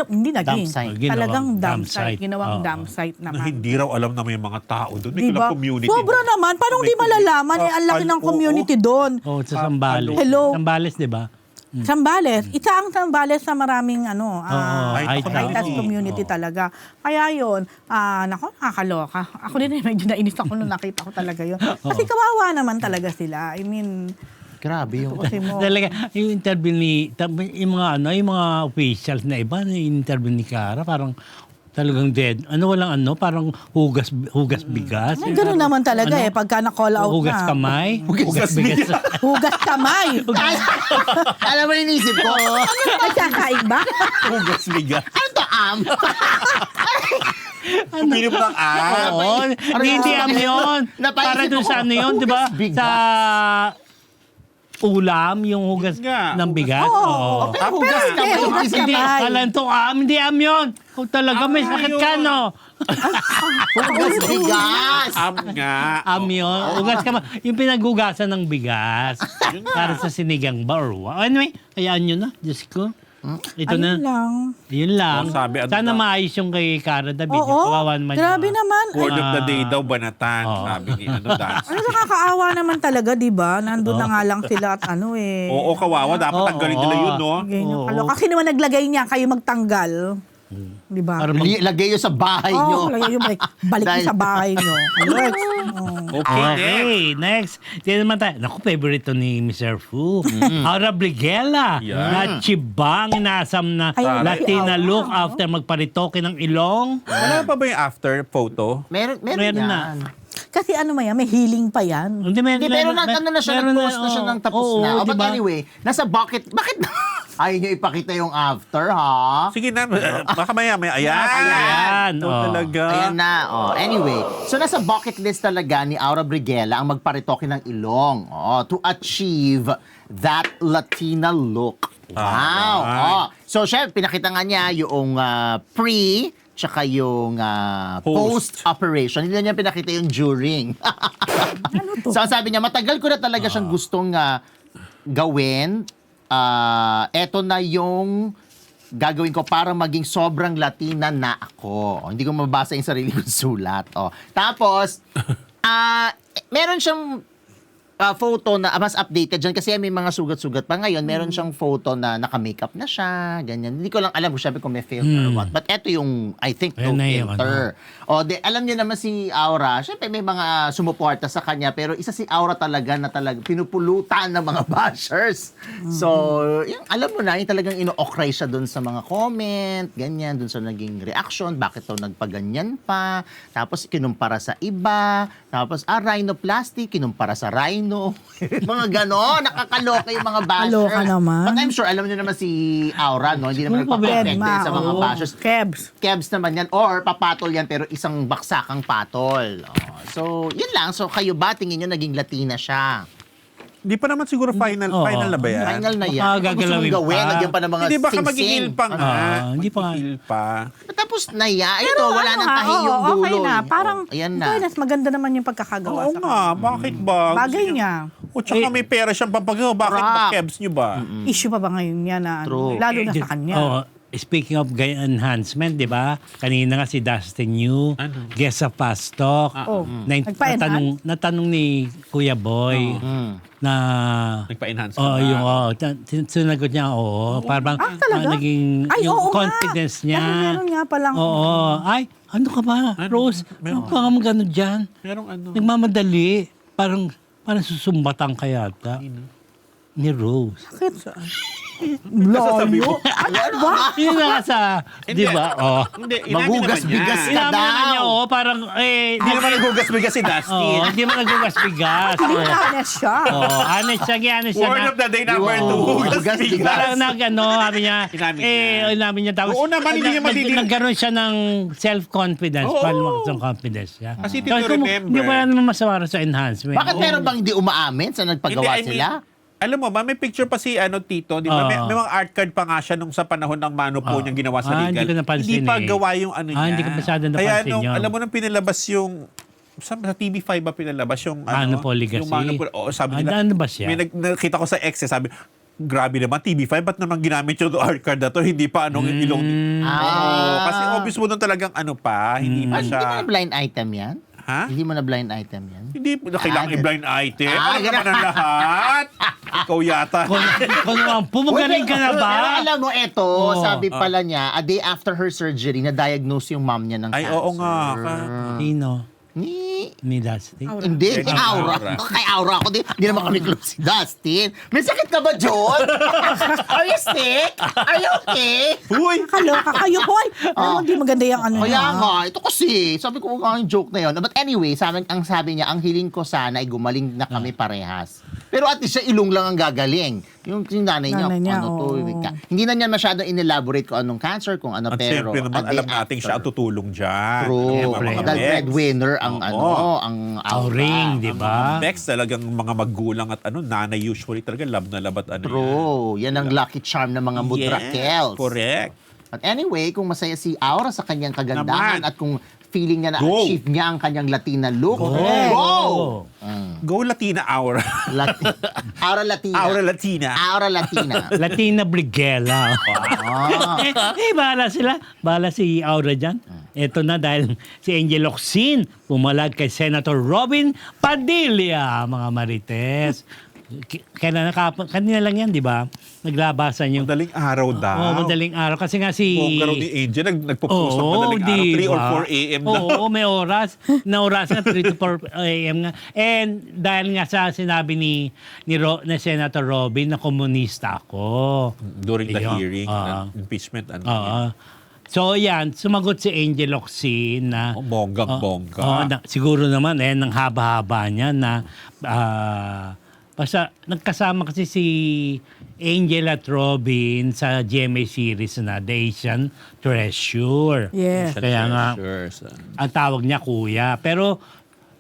hindi naging, Dump site. talagang Ginawang dump dump site. site. Ginawang Oo. dump site Na naman. hindi raw alam na may mga tao doon. May Diba? community. Sobra naman. Paano May di malalaman? Ang laki ng oo. community doon. Oh, sa Sambales. Hello. Sambales, di ba? Sambales. Isa ang Sambales sa maraming Ay, Aitas oo. community talaga. Kaya yun, nako, nakakaloka. Ako din medyo nainis ako nung nakita ko talaga yun. Kasi kawawa naman talaga sila. I mean, Grabe yung... kasi mo. Talaga, yung interview yung mga officials na iba, yung interview ni Cara, parang talagang dead. Walang parang hugas bigas. Ay, ganun naman talaga pagka na-call out Hugas na. kamay. Hugas bigas. Hugas kamay. Alam mo yung inisip ko? Nagkakain ba? Hugas bigas. Ano to, Pinip ng Oo. Hindi am yun. Napaisip Para doon ako. sa yun, di ba? Hugas bigas. Sa ulam, yung hugas Nga, ng bigas. Oo. Oo. Pero hugas Pero kamay. hugas Hindi. Hindi, kamay. kalanto hindi am yun. Kung talaga may Am sakit yun. ka, no? Hugas bigas. nga. Am yun. Hugas ka yung pinaghugasan ng bigas. Para sa sinigang ba or what? Anyway, hayaan nyo na. Diyos ko. Ito na. Ayun lang. Yun lang. Oh, sabi, ano Sana daw? maayos yung kay Cara David. Oo. Yung kawawa naman Grabe yung- naman. Word of the day daw, banatan. Oo. Sabi ni dance. Ano, nakakaawa naman talaga, di ba? Nandun na nga lang sila at Oo, kawawa. Dapat Oo. tanggalin nila yun, no? Ganyan, Oo. kalo. Kasi naman naglagay niya, kayo magtanggal. Di ba? Para Lagay yun sa bahay nyo. Oo, lagay yung balik Dahil- sa bahay nyo. Alex. Okay, next. Okay, next. Tignan naman tayo. Naku, favorite to ni Mr. Fu. Aura Brigela. Na chibang inasam na Ay, Latina ay, look oo. after magparitoke ng ilong. Wala pa ba yung after photo? Meron Meron yan. na. Kasi ano may healing pa yan. Hindi, Hindi, pero ano na siya, meron nag-post na siya ng tapos oo, na. Oh, but diba? anyway, nasa bucket, bakit ayaw nyo ipakita yung after, ha? Sige na, baka maya. Ayan. Ayan, Ito oh. talaga. Ayan na. Anyway, so nasa bucket list talaga ni Aura Brigela ang magparitoke ng ilong to achieve that Latina look. Wow. Alright. So, syempre, pinakita nga niya yung pre, tsaka yung post-operation. Hindi na niya pinakita yung during. So, sabi niya, matagal ko na talaga siyang gustong gawin. Eto na yung gagawin ko para maging sobrang Latina na ako. Hindi ko mabasa yung sarili kong sulat. Tapos, meron siyang photo na mas updated dyan kasi may mga sugat-sugat pa ngayon. Meron siyang photo na naka-makeup na siya, ganyan. Hindi ko lang alam kung syempre kung may filter or what. But eto yung, I think, no Ayun na yung filter. O, alam niyo naman si Aura, syempre may mga sumuporta sa kanya, pero isa si Aura talaga na pinupulutan ng mga bashers. So, yung, alam mo na, yung talagang ino-okray siya dun sa mga comment, ganyan, dun sa naging reaction, bakit daw nagpaganyan pa, tapos kinumpara sa iba, tapos, rhinoplasty, kinumpara sa rhino. Mga gano'n, nakakaloka yung mga bashers. Kaloka naman. But I'm sure, alam niyo naman si Aura, no? Hindi naman Ano pa ba yan? nagpapapekte sa mga Oo. bashers. Kebs. Kebs naman yan, or papatol yan, pero isang baksakang patol. Oh, so, yun lang. So, kayo ba, tingin nyo naging Latina siya? Hindi pa naman siguro final Oo. na ba yan? Final na yan. Baka Ano gusto mong gagalawin gawin? pa. Nagyan pa ng mga Hindi, baka sing-sing. magigil pa nga. Hindi pa nga. Magigil pa. Tapos na yan. Ito, wala nang tahi yung dulo. Okay na. eh. Parang, Oh, ayan na. fairness, maganda naman yung pagkakagawa Oo sa nga, bakit ba? Bagay niya. O tsaka may pera siyang pampagawa. Bakit ba Correct. kebs nyo ba? Issue pa ba ngayon yan na, True. lalo na sa kanya. Oh, speaking of gay enhancement, di ba? Kanina nga si Dustin Yu, Ano? guest sa Fast Talk. Oh, nagpa-enhance? natanong ni Kuya Boy na Nagpa-enhance ka oh, ba? yung sinagot niya oo, parang talaga? naging Ay, yung oo nga. confidence niya. Ay, meron nga palang. Oo. Ay, ano ka ba, Rose? Meron. Ano pa nga magano dyan? Merong ano? Nagmamadali. Parang susumbatan ka yata. Ni Rose. Sasabi mo? Ano ba? Yun na nga sa, di ba? Oh. Hindi, inamin Magugas naman niya. bigas ka Inamin na niya, daw. oh, parang, Hindi naman naghugas-bigas si Dustin. Oo, hindi mo nagbugas-bigas. Hindi Oo. na honest siya. Oo, honest siya. Word of the day number Oo. 2. Hugas bigas. Parang sabi niya, Inamin niya. inamin niya. Tapos, Oo naman, hindi niya madidil- nagkaroon siya ng self-confidence. Oo. Paano malakas ang confidence niya. Kasi Kaya dito remember. Hindi wala naman masama sa enhancement. Bakit meron bang hindi umaamin sa nagpagawa Hindi, I mean, sila? alam mo ba, may picture pa si Tito, di ba? May mga art card pa nga siya nung sa panahon ng mano po niyang ginawa sa legal. Hindi ko napansin Hindi pa eh. gawa yung ano niya. Hindi ko masyado Kaya napansin nung, yun. alam mo nung pinalabas yung sa TV5 ba pinalabas yung Mano po legacy? Yung Mano po, sabi nila. Ano ba siya? May nakita ko sa X, sabi, grabe naman, TV5, ba't naman ginamit yung art card na to? Hindi pa anong ilong. Oo, kasi obvious mo nung talagang ano pa, hindi pa Hindi siya. mo na blind item yan? Ha? Hindi mo na blind item yan? Hindi mo na kailangan i-blind item. Ah, Alam naman ang lahat. Ikaw yata. Kung naman, pumagaling ka na ba? Pero alam mo, eto, Oo. sabi pala niya, a day after her surgery, na-diagnose yung mom niya ng Ay, cancer. oo nga. Sino? Ni Dustin? Hindi, Kay kay Aura. Aura. Kay Aura ako. Hindi naman kami close si Dustin. May sakit ka ba, John? Are you sick? Are you okay? Uy! Kaloka kayo, hoy. Alam mo, di maganda yung ano Kaya niya. nga, ito kasi, sabi ko nga yung joke na yun. But anyway, ang sabi niya, ang hiling ko sana ay gumaling na kami parehas. Pero at least siya ilong lang ang gagaling. Yung nanay niya, Nanay niya, ano to, oo. hindi na niya masyadong inelaborate kung anong cancer, kung ano, At pero siyempre naman, a day alam natin siya ang after. tutulong dyan. True. Yung mga Dahil Bex. breadwinner ang Oo. ang Auring, di ba? Bex, talagang mga magulang at nanay usually talaga love na love at ano True. Yan ang lucky charm ng mga mudrakels. Correct. At anyway, kung masaya si Aura sa kanyang kagandahan Naman. at kung feeling niya na Go. achieve niya ang kanyang Latina look, Correct. go! Go Latina Aura. Aura Latina. Aura Latina. Aura Latina. Latina Brigela. Ah. Bahala sila. Bahala si Aura dyan. Ito na dahil si Angel Locsin pumalag kay Senator Robin Padilla, mga Marites. Kanina lang yan, di ba? Naglabasan yung... Madaling araw daw. Oo, madaling araw. Kasi nga si... Bongga raw ni Angel, nagpo-post ng madaling araw. 3 or 4 a.m. na. Oo, may oras. Na oras nga, 3 to 4 a.m. nga. And dahil nga sa sinabi ni Senator Robin na komunista ako. During the Ayun. hearing, impeachment. Oo. So yan, sumagot si Angel Locsin na... Bonggang-bongga. Siguro naman, nang haba-haba niya na... basta nagkasama kasi si Angel at Robin sa GMA series na The Asian Treasure. Yes. Kaya nga, ang tawag niya kuya. Pero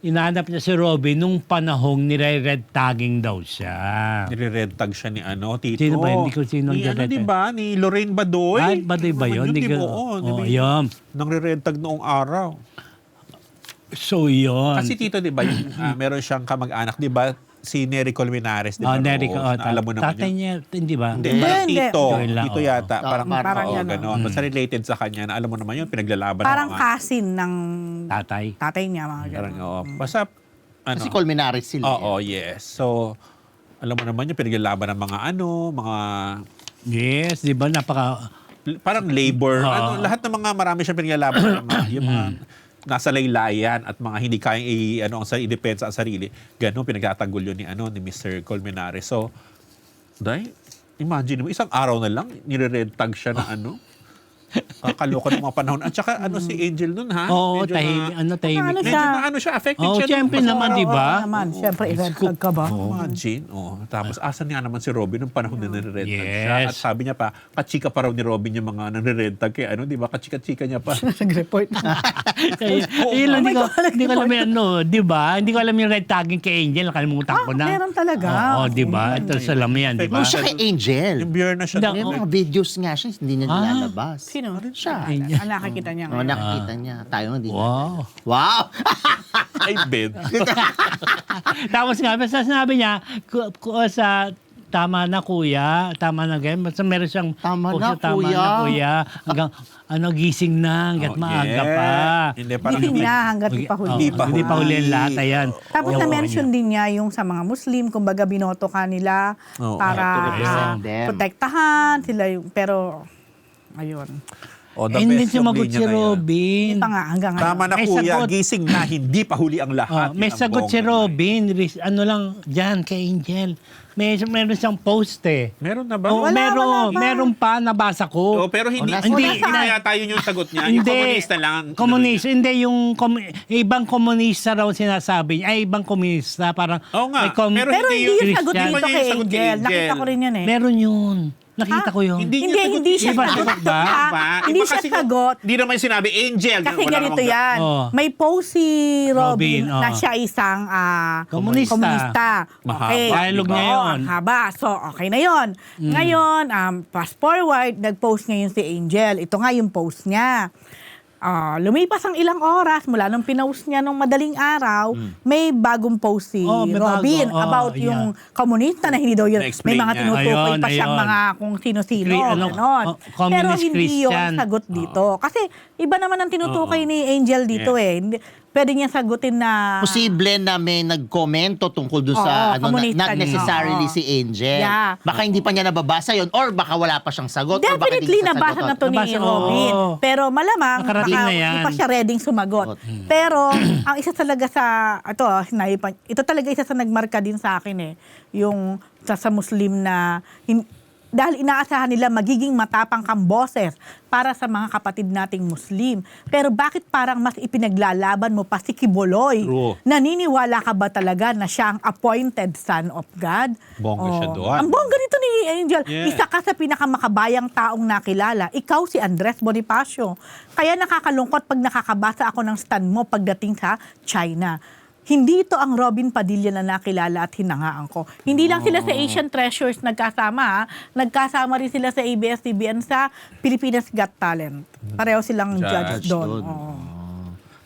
inaanap niya si Robin nung panahong nire-red tagging daw siya. Nire-red tag siya ni Tito. Sino ba yun? Hindi ko sino Ni nire-red tag. diba? Ni Lorraine Badoy. Ay, Badoy ba yun? Di Hindi ba? ko- Oo, di Oo, ba? yun. Nang re-red tag noong araw. So yun. Kasi Tito, di ba, meron siyang kamag-anak, di ba? Si Nery Colmenares, di ba? Nery, Rose? Alam mo naman tatay yun. niya, hindi ba? Hindi, Hindi, parang hindi. Tito. Joy lang, Tito oo. yata. Parang parang oo, yan, ganon. Basta related sa kanya na alam mo naman yun, pinaglalaban Parang ng mga- cousin ng Tatay. tatay niya, mga Parang, gano'n. oo. Basta, Kasi Colmenares sila. Oo, yes. So, alam mo naman yung pinaglalaban ng mga Yes, di ba? parang labor. Oo. Lahat ng mga marami siyang pinaglalaban ng mga, yung mga nasa laylayan at mga hindi kayang i-depensa ang sarili. Ganun pinagtatanggol yun ni Mr. Colmenares. So, imagine mo, isang araw na lang, nire-red tag siya na kakaloka ng mga panahon. At saka si Angel nun, ha? Oo, Medyo tahimik. medyo siya, affected Oo, siya. syempre nung naman, di ba? naman, syempre, event ka ba? Imagine. Tapos asan nga naman si Robin nung panahon na nire-red tag siya. Yes. At sabi niya pa, kachika pa raw ni Robin yung mga nare-red tag. Kaya di ba? Kachika-chika niya pa. Nag-report. Ayun lang, hindi ko alam yung di ba? Hindi ko alam yung red tagging kay Angel. Nakalimutan ko na. Meron talaga. Oo, di ba? Ito sa alam yan, di ba? Yung siya kay Angel. Yung beer na siya. May mga videos nga siya, hindi niya nilalabas. Sino? Siya. Nakakita niya ngayon. Nakikita niya. Tayo hindi. Wow. Wow! Ay, Ben. Tapos nga, basta sinabi niya, sa tama na kuya, tama na ganyan. Basta meron siyang Tama post na, tama kuya. na kuya. Hanggang, gising na, hanggat maaga pa. Hindi, parang Gising na hanggat di pa huli. Hindi pa huli ang lahat, ayan. Tapos Oo, na-mention din niya yung sa mga Muslim, kumbaga binoto ka nila Oo, para to represent them. protektahan sila yung, pero ayun. the Hindi best yung sumagot linya si na yan. Robin. Hindi pa nga hanggang ngayon. Tama na May kuya, sagot. gising na, hindi pa huli ang lahat. May Yan ang sagot si bongga. Robin. Ano lang, dyan kay Angel. Meron siyang post eh. Meron na ba? Oo, Wala pa. meron pa, nabasa ko. Pero hindi, Wala. hindi Wala. yata yun yung sagot niya. Yung komunista lang. Komunista. Hindi, ibang komunista raw sinasabi niya. Ay, ibang komunista. Parang, Oo nga, may pero Pero hindi yung Christian. sagot dito Hindi pa niya kay yung sagot kay Angel. Angel. Nakita ko rin yan eh. Meron yun. Nakita ko yun. Hindi Hindi siya Iba, sagot. ba? Hindi siya sagot. Hindi naman sinabi Angel. Kasi Wala ganito namang- yan. Oh. May post si Robin, Robin, na oh. siya isang Komunista. Mahaba. Okay. Dialogue niya Oo, yun. ang haba. So, okay na yon. Ngayon, fast forward, nag-post ngayon si Angel. Ito nga yung post niya. Lumipas ang ilang oras mula nung pinost niya nung madaling araw, may bagong post si Oh, may Robin bago. Oh, about yung komunista na hindi daw yun. May Na-explain mga niya. tinutukoy Ayun, pa siyang ayun. mga kung sino-sino. Ganon. Pero Communist hindi yun Christian. sagot dito. Kasi iba naman ang tinutukoy ni Angel dito eh. Pwede niya sagutin na... Posible na may nagkomento tungkol dun sa Oo, komunista not din. necessarily Oo. si Angel. Yeah. Baka hindi pa niya nababasa yon or baka wala pa siyang sagot. or baka Definitely hindi siya nabasa na to ni Nabasa, Robin. oo. Pero malamang Nakarating baka na yan. hindi pa siya ready sumagot. Pero ang isa talaga sa ito talaga isa sa nagmarka din sa akin eh, yung sa Muslim na dahil inaasahan nila magiging matapang kang boses para sa mga kapatid nating Muslim. Pero bakit parang mas ipinaglalaban mo pa si Kiboloy? True. Naniniwala ka ba talaga na siya ang appointed son of God? Bongga siya doon. Ang bongga nito ni Angel. Yeah. Isa ka sa pinakamakabayang taong nakilala. Ikaw si Andres Bonifacio. Kaya nakakalungkot pag nakakabasa ako ng stand mo pagdating sa China. Hindi ito ang Robin Padilla na nakilala at hinangaan ko. Hindi lang sila sa Asian Treasures nagkasama, ha? Nagkasama rin sila sa ABS-CBN sa Pilipinas Got Talent. Pareho silang judges doon. Oo.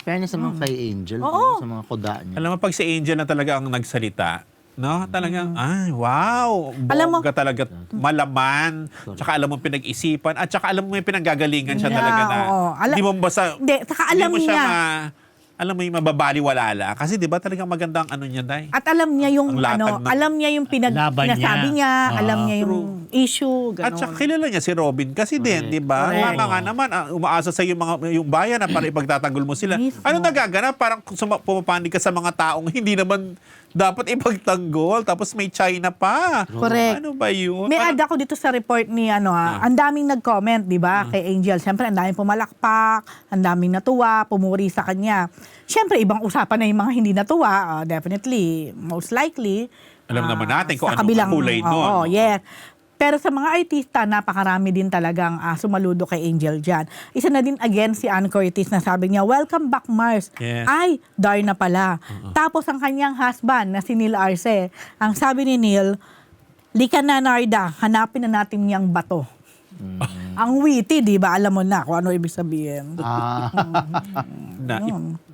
Fairness naman kay Angel, Oo. sa mga kuda niya. Alam mo, pag si Angel na talaga ang nagsalita, no? Talagang, ay, wow! Alam mo- Bongga talaga, malaman, tsaka alam mo pinag-isipan, at tsaka alam mo yung pinanggagalingan siya Yeah, talaga na, oo. hindi mo basta, Hindi, saka alam hindi mo siya niya. alam mo yung mababaliwala lang. Kasi di ba talagang magandang Day? At alam niya yung Ang latag na- alam niya yung Laban niya. pinasabi niya, alam niya yung True. issue, At gano'n. saka kilala niya si Robin kasi din, di ba? Correct. Mga nga naman, umaasa sa yung bayan na para ipagtatanggol mo sila. Mismo. Ano nagaganap? Parang pumapanig ka sa mga taong hindi naman dapat ipagtanggol. Tapos may China pa. Correct. Ano ba yun? May Parang- add ako dito sa report ni ang daming nag-comment, 'di ba, kay Angel. Siyempre, ang daming pumalakpak, ang daming natuwa, pumuri sa kanya. Siyempre, ibang usapan na yung mga hindi natuwa, definitely, most likely. Alam naman natin kung sa anong kabilang- kulay nun. Oo, yes. Pero sa mga artista, napakarami din talagang sumaludo kay Angel dyan. Isa na din again si Ann Curtis na sabi niya, "Welcome back, Mars." Yes. Ay, Darna pala. Tapos ang kanyang husband na si Neil Arce, ang sabi ni Neil, "Lika na, Narda, hanapin na natin niyang bato." Ang witty, di ba? Alam mo na kung ano ibig sabihin.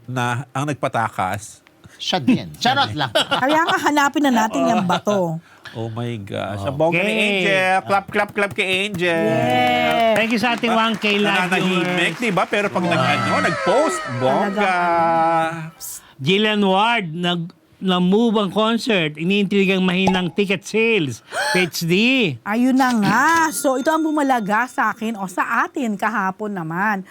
na ang nagpatakas. Siya din. Charot lang. Kaya nga hanapin na natin yung bato. Oh my gosh. Ang bongga ni Okay. Angel. Clap, clap, clap kay Angel. Yeah. Thank you sa ating 1K live Nananahimik, viewers. di ba? Pero pag nag-post, bongga. Jillian Ward, na move ang concert. Iniintrigang mahinang ticket sales. PhD. Ayun na nga. So, ito ang bumalaga sa akin o sa atin kahapon naman.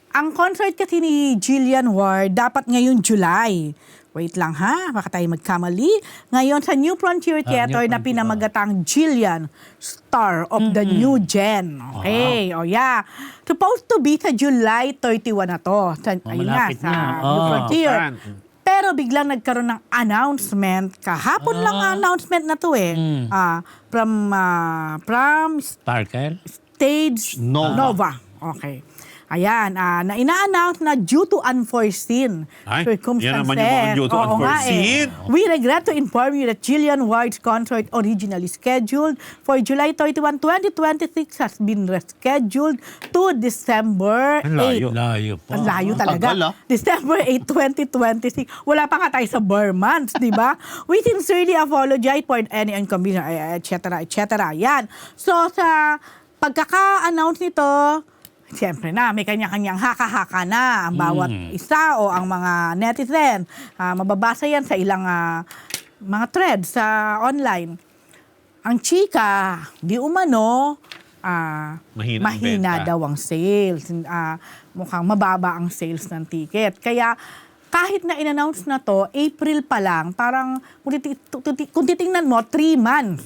Ang concert kasi ni Jillian Ward dapat ngayong July. Wait lang ha, baka tayo magkamali. Ngayon sa New Frontier Theater New na Frontier, pinamagatang Jillian, Star of the New Gen. Okay, yeah. Supposed to be sa July 31 na to. Ayun nga, malapit sa na. New Frontier. Fran. Pero biglang nagkaroon ng announcement. Kahapon lang ang announcement na to eh. From Sparkle. Stage Nova. Okay. Ayan, na ina-announce na due to unforeseen Ay, circumstances. yan naman yung mga due to Oo nga unforeseen. We regret to inform you that Jillian Ward's concert originally scheduled for July 31, 2026 has been rescheduled to December 8. Ang layo. Layo po. Ang layo talaga. Tagal, ah. December 8, 2026. Wala pa nga tayo sa Burr months, di ba? We sincerely apologize for any inconvenience, etc., etc. Yan. So, sa pagkaka-announce nito, siyempre na, may kanya-kanyang haka-haka na ang bawat isa o ang mga netizen. Mababasa yan sa ilang mga threads sa online. Ang chika, di umano, Mahina ang mahina benta. daw ang sales. Mukhang mababa ang sales ng ticket. Kaya kahit na in-announce na to, April pa lang, parang kung titingnan mo, 3 months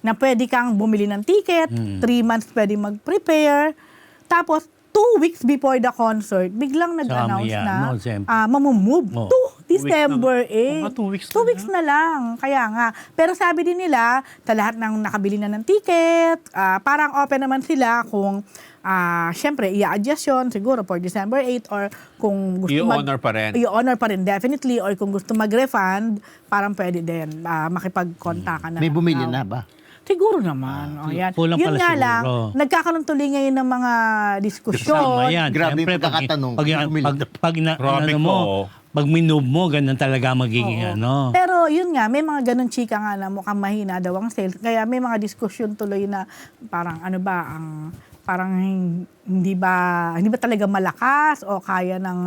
na pwede kang bumili ng ticket, 3 months pwede mag-prepare. Tapos, 2 weeks before the concert, biglang nag-announce Saka na no, siyempre. mamumove Oh. to December 8. 2 weeks 2 weeks na lang. Kaya nga. Pero sabi din nila, sa lahat ng nakabili na ng ticket, parang open naman sila kung syempre, i-adjust yun siguro for December 8 or kung gusto I-honor pa rin. I-honor pa rin, definitely. Or kung gusto mag-refund, parang pwede din makipag-kontakan na. May bumili na ba? Siguro naman. O, yan. Kulang Yun pala nga siguro. lang, nagkakaroon tuloy ngayon ng mga diskusyon. Tama yan. Grabe Siyempre, yung pagkakatanong. Grabe ko. Pag minove mo, ganun talaga magiging Oo. ano. Pero yun nga, may mga ganun chika nga na mukhang mahina daw ang sales. Kaya may mga diskusyon tuloy na parang ano ba, parang hindi ba talaga malakas o kaya ng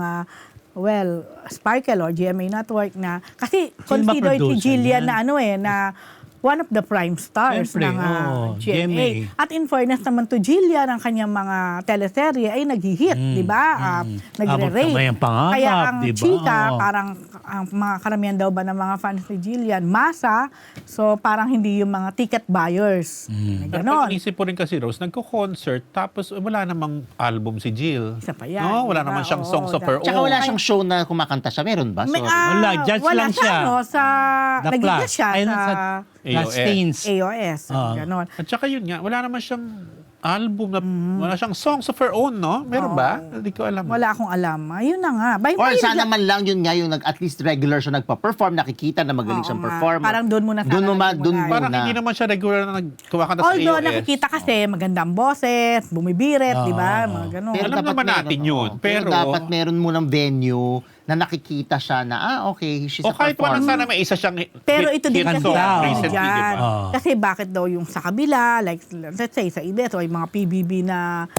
Sparkle or GMA Network na kasi Sino ba considered si producer Jillian yan? na one of the prime stars Siyempre, ng GMA. GMA. At in fairness naman to Jillian, ang kanyang mga teleserye ay nag-hit, di ba? Nagre-rate. Abot kamay ang pangarap, Kaya ang di ba? chika, Oo. parang ang mga karamihan daw ba ng mga fans ni Jillian, masa, so parang hindi yung mga ticket buyers. Ganon. Inisip po rin kasi, Rose, nagko-concert, tapos wala namang album si Jill. Isa pa yan, No, wala diba? naman siyang Oo, songs of her own. Tsaka wala siyang show na kumakanta siya. Meron ba? May, Sorry. Wala, judge wala lang siya. Sa The nagiging Plus. siya Ayun, sa Last AOS. Stains. AOS. Ganon. At saka yun nga, wala naman siyang album, na, wala siyang songs of her own, no? Meron ba? Hindi ko alam. Wala akong alam. Ayun na nga. Or sana man lang yun nga yung at least regular siya nagpa-perform, nakikita na magaling Oo siyang nga. performer. Parang doon muna sana Doon nagmula. Parang muna. hindi naman siya regular na kumakanta sa Although AOS. nakikita kasi magandang boses, bumibirit, di ba? Mga ganun. Pero Alam dapat naman meron, natin yun, oo. pero- dapat meron mo ng venue na nakikita siya na, okay, she's O a kahit walang performer. sana may isa siyang Pero ito din hit kasi song ang recently, dyan. di ba? Oo. Kasi bakit daw yung sa kabila, like let's say sa IBES o yung mga PBB na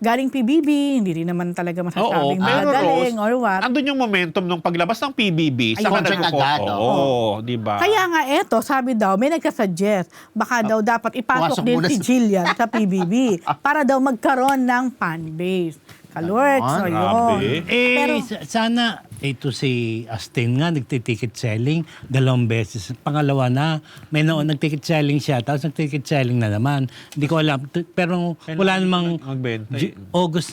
galing PBB, hindi rin naman talaga Oo, masasabing pero magaling Rose, or what. andun yung momentum ng paglabas ng PBB Ay, sa concert agad, Oo, di ba? Kaya nga eto, sabi daw, may nagkasuggest, baka daw dapat ipasok Pumasok din muna si sa- Jillian sa PBB para daw magkaroon ng fan base. Kalords, so Grabe. yun. Eh, Pero, sana ito si Astin nga, nagtiticket selling 2 beses. Pangalawa na, may noon nagticket selling siya, tapos nagticket selling na naman. Hindi ko alam. Pero wala namang magbenta.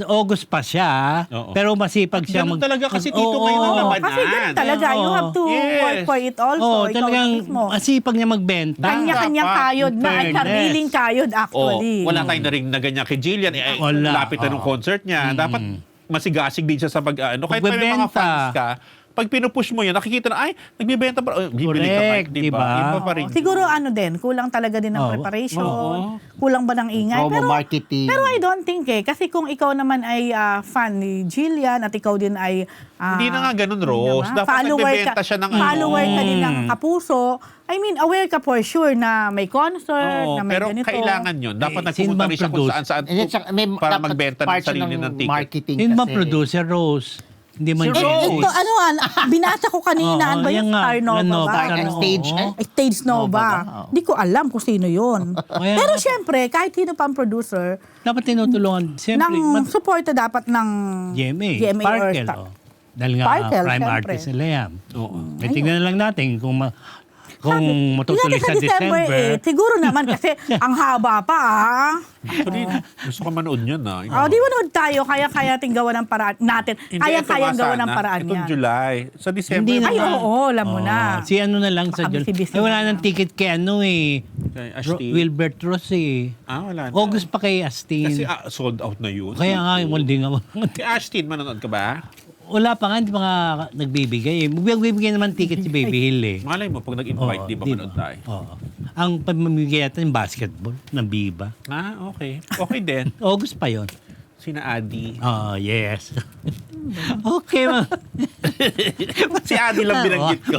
August pa siya, Oo. pero masipag siya. Ganun talaga kasi dito Oo, ngayon ang oo. labanan. kasi ganun talaga, you have to Yes. work for it also. Oo, ikaw talagang mismo. masipag niya magbenta. Kanya-kanyang dapat, kayod na, ay fairness. sariling kayod actually. Wala tayong narinig na ganyan kay Jillian. Wala. Lapit na ng concert niya. Dapat masigasig din siya sa kahit pa may mga Magbebenta. fans ka, pag pinupush mo yun, nakikita na, ay, nagbibenta pa. Bibili ka pa, Correct, di ba? diba? Iba pa rin. Siguro ano din, kulang talaga din ng Oo. preparation, Oo. kulang ba ng ingay. Promo marketing. Pero I don't think kasi kung ikaw naman ay fan ni Jillian at ikaw din ay Hindi na nga ganun, Rose. naman, Dapat nagbebenta siya ng follower ka din ng kapuso. I mean, aware ka for sure na may concert, Oo, na may pero ganito. kailangan yun. Dapat Eh, nagpupunta sino bang rin siya kung produce? saan-saan And then, tsaka may para dapat magbenta ng part siya sarili ng ticket. marketing Yun ba kasi. producer, Rose? Hindi man Si Rose. Ito, binasa ko kanina, ano ba yan yung nga, Star Nova Nova, ba? Star Stage, oo. Stage Nova Nova. ba? Oo. Hindi ko alam kung sino yun. Kaya Pero nga- syempre, kahit sino pang producer, Dapat tinutulungan. Siyempre, ng suporta dapat ng GMA, or Sparkle. Star. Oh. Dahil nga, Sparkle, prime syempre. artist nila yan. Oo. Eh, tignan na lang natin kung matutuloy Yun natin sa December. siguro naman kasi ang haba pa Actually, gusto ko manood yun na. Di manood tayo, kaya tinggawan ng paraan natin. Kaya gawa ng paraan Itong yan. July. Sa December. Hindi na. Ay, oo, alam mo na. Si ano na lang sa Baka July. busy-busy Eh, wala na. nang ticket kay Kay Ashton. Wilbert Ross eh. Wala na. August pa kay Astin. Kasi sold out na yun. Kaya nga, hindi nga. Kay Ashton, manonood ka ba? Wala pa nga, hindi pa nga nagbibigay eh. Magbibigay naman ticket si Baby Hill eh. Malay mo, pag nag-invite, Oo, di ba di manood tayo? Oo. Ang pamimigay natin yung basketball ng Viva. Okay. Okay din. August pa yon. Sina Adi. Oh, yes. Okay, ma. Si Adi lang binanggit ko.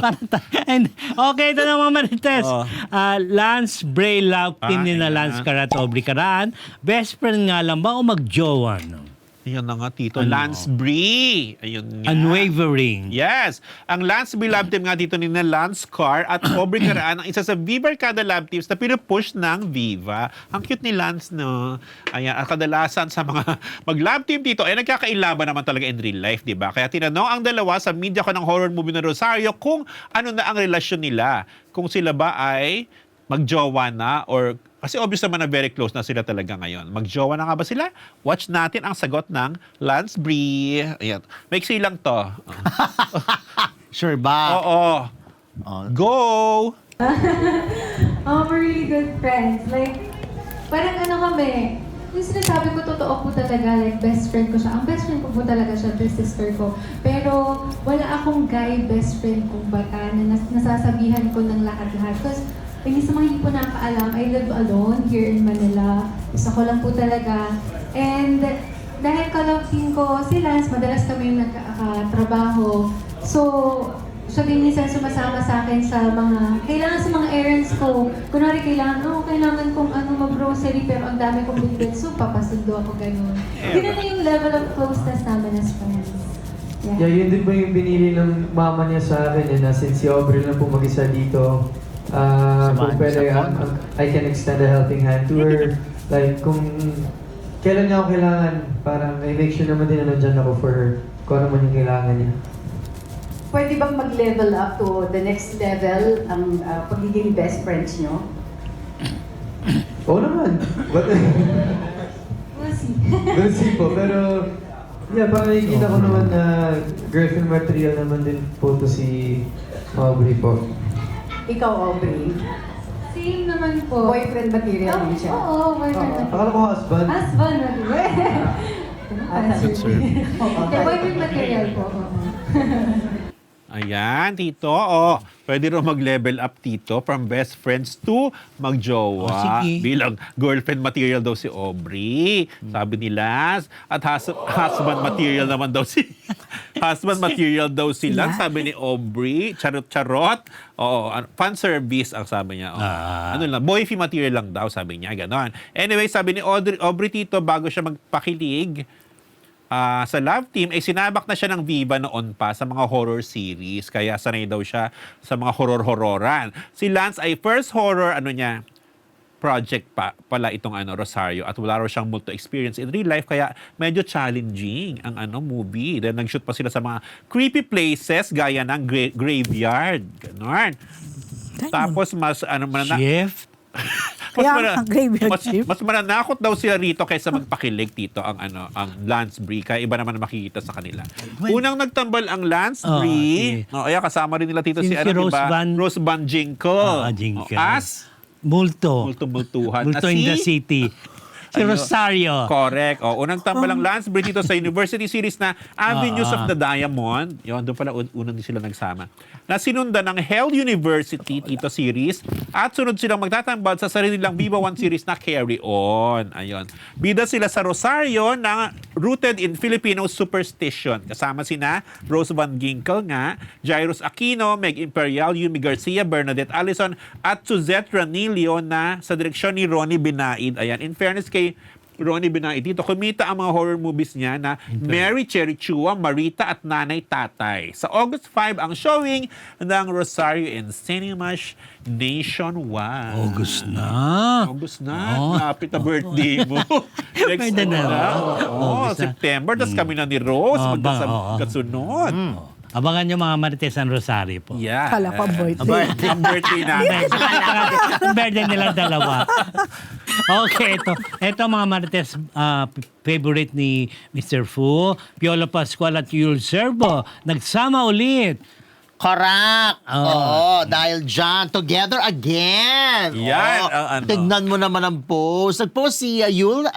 Okay, ito na mga Marites. Oo. Lance Bray Love Team ni na ayan. Lance Carat Aubrey Caran. Best friend nga lang ba o mag-jowa? No? Ayan na nga, Tito. Ano? Lance Brie. Ayun nga. Unwavering. Yes. Ang Lance Brie Love Team nga dito ni na Lance Carr at Aubrey Caraan ang isa sa Viva Arcada Love Teams na pinupush ng Viva. Ang cute ni Lance, no? Ayan, ang kadalasan sa mga mag-love team dito ay nagkakailaban naman talaga in real life, di ba? Kaya tinanong ang dalawa sa media ko ng horror movie na Rosario kung ano na ang relasyon nila. Kung sila ba ay magjowa na or kasi obvious naman na very close na sila talaga ngayon. Magjowa na nga ba sila? Watch natin ang sagot ng Lance Brie. Ayan. Maiksi lang to. Sure ba? Oo. Oh. Go! We're really good friends. Like, parang ano kami, yung sinasabi ko totoo po talaga, like best friend ko siya. Ang best friend ko po talaga siya, the sister ko. Pero wala akong guy best friend kung bata na nasasabihan ko ng lahat-lahat. Because hindi sa mga hindi po nakakaalam, I live alone here in Manila. Isa ko lang po talaga. And dahil ka-love team ko si Lance, madalas kami nagkakatrabaho. So, siya din minsan sumasama sa akin sa kailangan sa mga errands ko. Kunwari kailangan kong mag-grocery pero ang dami kong bitbit. So, papasundo ako ganun. Ganun na yung level of closeness namin as friends. Yeah, yun din po yung binili ng mama niya sa akin na since si Aubrey lang po mag-isa dito, kung pwede, I can extend a helping hand to her. Like, kung kailan niya ako kailangan, parang I make sure naman din na nandyan ako for her, kung ano man yung kailangan niya. Pwede bang mag-level up to the next level ang pagiging best friends nyo? Oo naman. But, We'll see. we'll see po. Pero, yeah, parang nakikita ko naman na girlfriend material naman din po to si Aubrey po. Ikaw, Aubrey, Same naman po. boyfriend material din siya. Oo, boyfriend material. Akala ko husband. Husband material. Answer. Boyfriend material po. Oo. Ayan, Tito. Pwede rin mag-level up, Tito, from best friends to magjowa. Sige. Bilang girlfriend material daw si Aubrey. Sabi ni Lance. At husband material naman daw si... husband material daw si Lance, sabi ni Aubrey. Charot-charot. Oo, fan service ang sabi niya. Ano lang, boyfie material lang daw, sabi niya. Ganon. Anyway, sabi ni Aubrey, Tito, bago siya magpakilig, sa Love Team, ay sinabak na siya ng Viva noon pa sa mga horror series. Kaya sanay daw siya sa mga horror-horroran. Si Lance ay first horror, project pala itong Rosario. At wala raw siyang multo experience in real life. Kaya medyo challenging ang movie. Then nag-shoot pa sila sa mga creepy places gaya ng graveyard. Ganon. Tapos mas Chef? Kaya ang graveyard shift. mas mananakot daw sila rito kaysa magpakilig, Tito, ang Lance Brie. Kaya iba naman makikita sa kanila. Unang nagtambal ang Lance Brie. Ayan, kasama rin nila, Tito, si Rose diba? Van- Rose Van Ginkel. Ginkel. As Multo. multo-multuhan. Multo in the city. Si Rosario. Correct. Unang tambal ang Lance Brie dito sa University Series na Avenues of the Diamond. Yun, doon pala unang din sila nagsama. Na sinundan ng Hell University Tito Series at sunod silang magtatambal sa sarili nilang Viva One Series na Carry On. Ayun. Bida sila sa Rosario na rooted in Filipino superstition. Kasama sina Rose Van Ginkel nga, Jairus Aquino, Meg Imperial, Yumi Garcia, Bernadette Allison at Suzette Ranilio na sa direksyon ni Ronnie Binaid. Ayan. In fairness kay Ronnie Binay dito, kumita ang mga horror movies niya na Mary Cherry Chua, Marita at Nanay Tatay. Sa August 5 ang showing ng Rosario in Cinemas nationwide. August na. August na. Oh. Lapit na birthday mo. Next Pwede na. Oo, August na. September. Tapos kami na ni Rose. Oh, Magkasunod. Abangan nyo mga Marites San Rosario po. Yeah. Kala ko birthday. Ang birthday namin. Ang birthday nilang dalawa. Okay, ito mga Marites favorite ni Mr. Fu, Piolo Pascual at Yul Servo. Nagsama ulit. Correct. Oo, dahil dyan, together again. Yan, Oo, ang ano. Tignan mo naman ang post. Nag-post si Yul,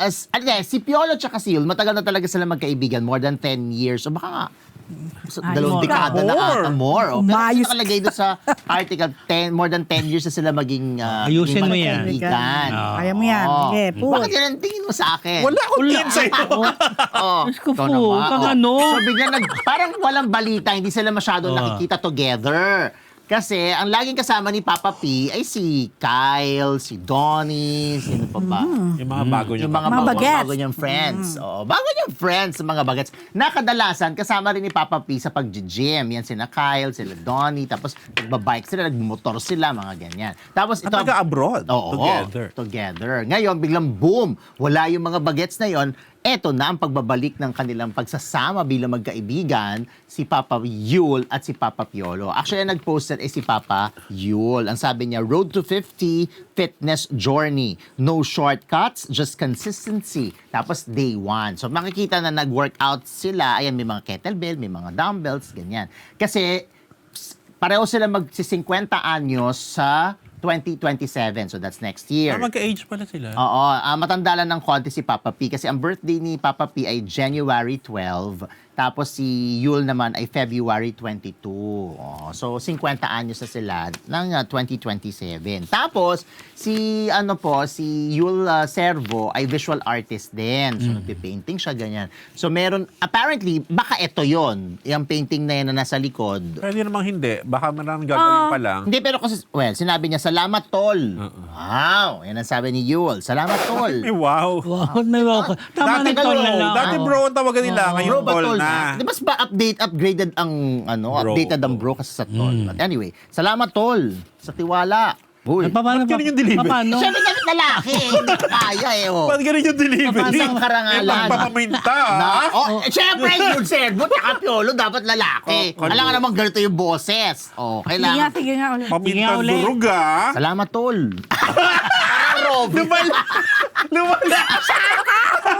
si Piolo tsaka si Yul, matagal na talaga sila magkaibigan, more than 10 years. So baka nga, dalawang more. dekada na ata, more. Oh. Pero Umayos nakalagay doon sa article, more than 10 years na sila maging Ayusin mo yan. magkaibigan. Kaya mo yan. Oo. Sige, push. Bakit yan ang tingin mo sa akin? Wala akong tingin sa'yo. Oh, Diyos ko ikaw po, naman. kang Oh. ano? So biglang parang walang balita, hindi sila masyadong nakikita together. Kasi ang laging kasama ni Papa P ay si Kyle, si Donnie, sino pa ba? Yung mga bago niya. Yung mga Mga bagets. bago niyang friends. Oo, bago niyang friends, mga bagets. Nakadalasan, kasama rin ni Papa P sa pag-gym. Yan sina Kyle, sila Donnie, tapos nagbabike sila, nagmotor sila, mga ganyan. Tapos At ito, taga-abroad. Oo, Together. together. Ngayon, biglang boom, wala yung mga bagets na yon. Eto na ang pagbabalik ng kanilang pagsasama bilang magkaibigan, si Papa Yul at si Papa Piolo. Actually, ang nag-poster ay si Papa Yul. Ang sabi niya, Road to 50 Fitness Journey. No shortcuts, just consistency. Tapos day 1. So makikita na nag-workout sila. Ayan, may mga kettlebell, may mga dumbbells, ganyan. Kasi pareho sila magsi-50 anyos sa 2027. So that's next year. Magka-age pala sila. Oo, matanda lang ng konti si Papa P kasi ang birthday ni Papa P ay January 12. Tapos si Yul naman ay February 22. Oh, so 50 anyos na sila ng 2027. Tapos si si Yul Servo ay visual artist din. So nagpe-painting siya ganyan. So meron apparently baka ito 'yon, yung painting na yan na nasa likod. Pwede namang hindi. Baka maraming gagawin pa lang. Hindi, pero kasi, sinabi niya, salamat, tol. Wow, yan ang sabi ni Yul. Salamat, tol. Eh, wow. Wow, may wow. Tama Dati na tol na lang. Dati bro ang tawagan nila. Ngayon Bro, ba tol tol na. Di ba ba upgraded ang, Bro. updated ang bro kasi sa tol. But anyway, salamat, tol, sa tiwala. Uy. Paano Ba't ganun yung delivery? Paano? Siyempre na lalaki, hindi ko kaya oh. Ba't ganun yung delivery? Isang karangalan. Eh, pagpapaminta. Siyempre, Yul Servo, tsaka Piolo, dapat lalaki. Oh, Alam nga naman ganito yung boses. Oh, Sige nga, kailangan. sige nga ulit. Pamintang ulit. durog ah. Salamat, tol. Parang Robin. Lumala.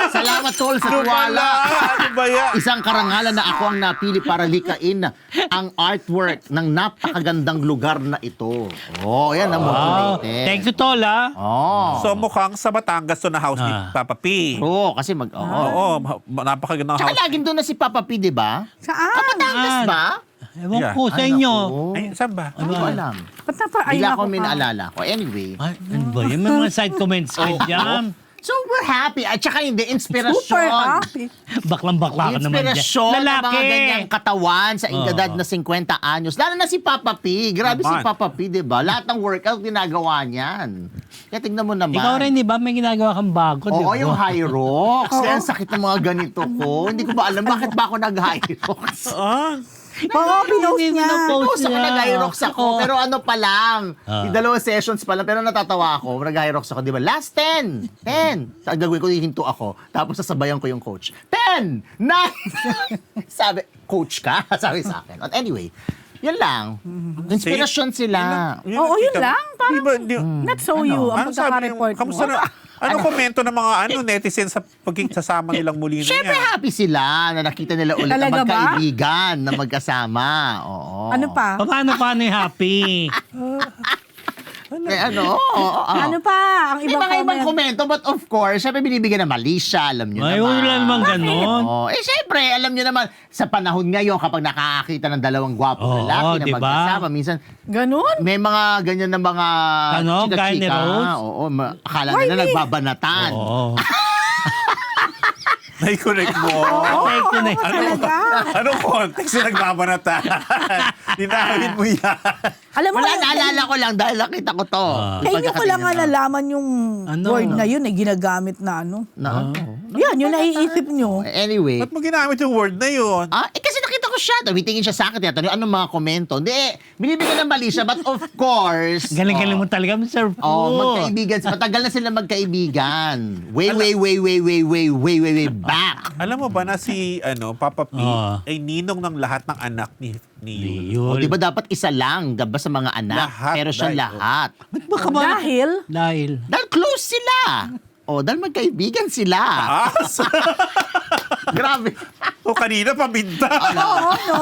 Salamat, tol, sa tiwala. Lumala. Ano ba yan? Isang karangalan na ako ang napili para likain ang artwork ng napakagandang lugar na ito. Oh, yan ang Wow. motivated. Thank you, tol, ah. Oh. So mukhang sa Batangas to na house ni Papa P. Oo, kasi Oo, napakagandang Tsaka house. laging doon na si Papa P, di ba? Saan? Batangas ba? Ewan Yeah. ko sa Ay, inyo. naku. Ay, saan ba? Hindi ko alam. Ba't na pa? Bigla Ayun ko ako may pa. naalala ko. Anyway. Ay, ano ba yun? May mga side comments ka dyan. So, we're happy. At tsaka hindi, Super inspirasyon. happy. Baklang-bakla ka naman dyan. Inspirasyon ng Lalaki. mga ganyang katawan sa edad na 50 anyos. Lalo na si Papa P. Grabe si Naman. Papa P, di ba? Lahat ng workout ginagawa niyan. Kaya tingnan mo naman. Ikaw rin, di ba? May ginagawa kang bago, di Oo, ba? yung High Rocks. Kaya ang sakit ng mga ganito ko. Hindi ko ba alam bakit ba ako nag-High Rocks. Oo, pinost niya. Post ako, nag-High Rocks ako. Pero ano pa lang. Yung 2 sessions pa lang. Pero natatawa ako. Nag-High Rocks ako, di ba? Last 10. Ang gagawin ko, hihinto ako. Tapos sasabayan ko yung coach. 10! 9! Sabi, coach ka? Sabi sa akin. But anyway, yun lang. Inspirasyon sila. Oo, yun lang. Parang, Di ba, di- not so you, ang Ano sabi pagkaka-report mo. kamusta na? Ano komento ng mga netizens sa pagkikasama nilang muli na Siyempre yan? happy sila na nakita nila ulit ang Talaga ba? magkaibigan na magkasama. Oo. Ano pa? Paano yung happy? Eh, ano? Ano pa? Ang May ibang mga ibang comment. komento, but of course, syempre binibigyan ng mali siya, alam nyo Ay, naman. wala naman ganon. Syempre, alam nyo naman, sa panahon ngayon, kapag nakakakita ng dalawang gwapong Oo, lalaki na diba? magkasama, minsan, Ganon? may mga ganyan na mga Ano, chika-chika. gaya ni Rose? Oo, akala nila nagbabanatan. Oo. Nai-connect mo. Okay, connect. Talaga. Anong context na nagbabanatan? Dinawin mo yan. Alam mo, Wala, naalala ko lang dahil nakita ko to. ngayon ko lang nalalaman yung Ano? word na yun, ginagamit na ano. Na, Yan, yun naiisip nyo. Anyway. Ba't mo ginamit yung word na yun? Kasi nakita ko siya. Tumitingin siya sa akin. Tinatanong, anong mga komento? Hindi, binibigyan ng mali siya. But of course. Galing-galing mo talaga, Mr. Fu. Magkaibigan. Matagal na sila magkaibigan. Way back. Alam mo ba na si Papa P ay ninong ng lahat ng anak ni Yul? O, di ba dapat isa lang gaba sa mga anak? Lahat, pero siya dahil- lahat. Dahil, Dahil close sila. Dahil magkaibigan sila. Grabe. O kanina paminta. oo, no?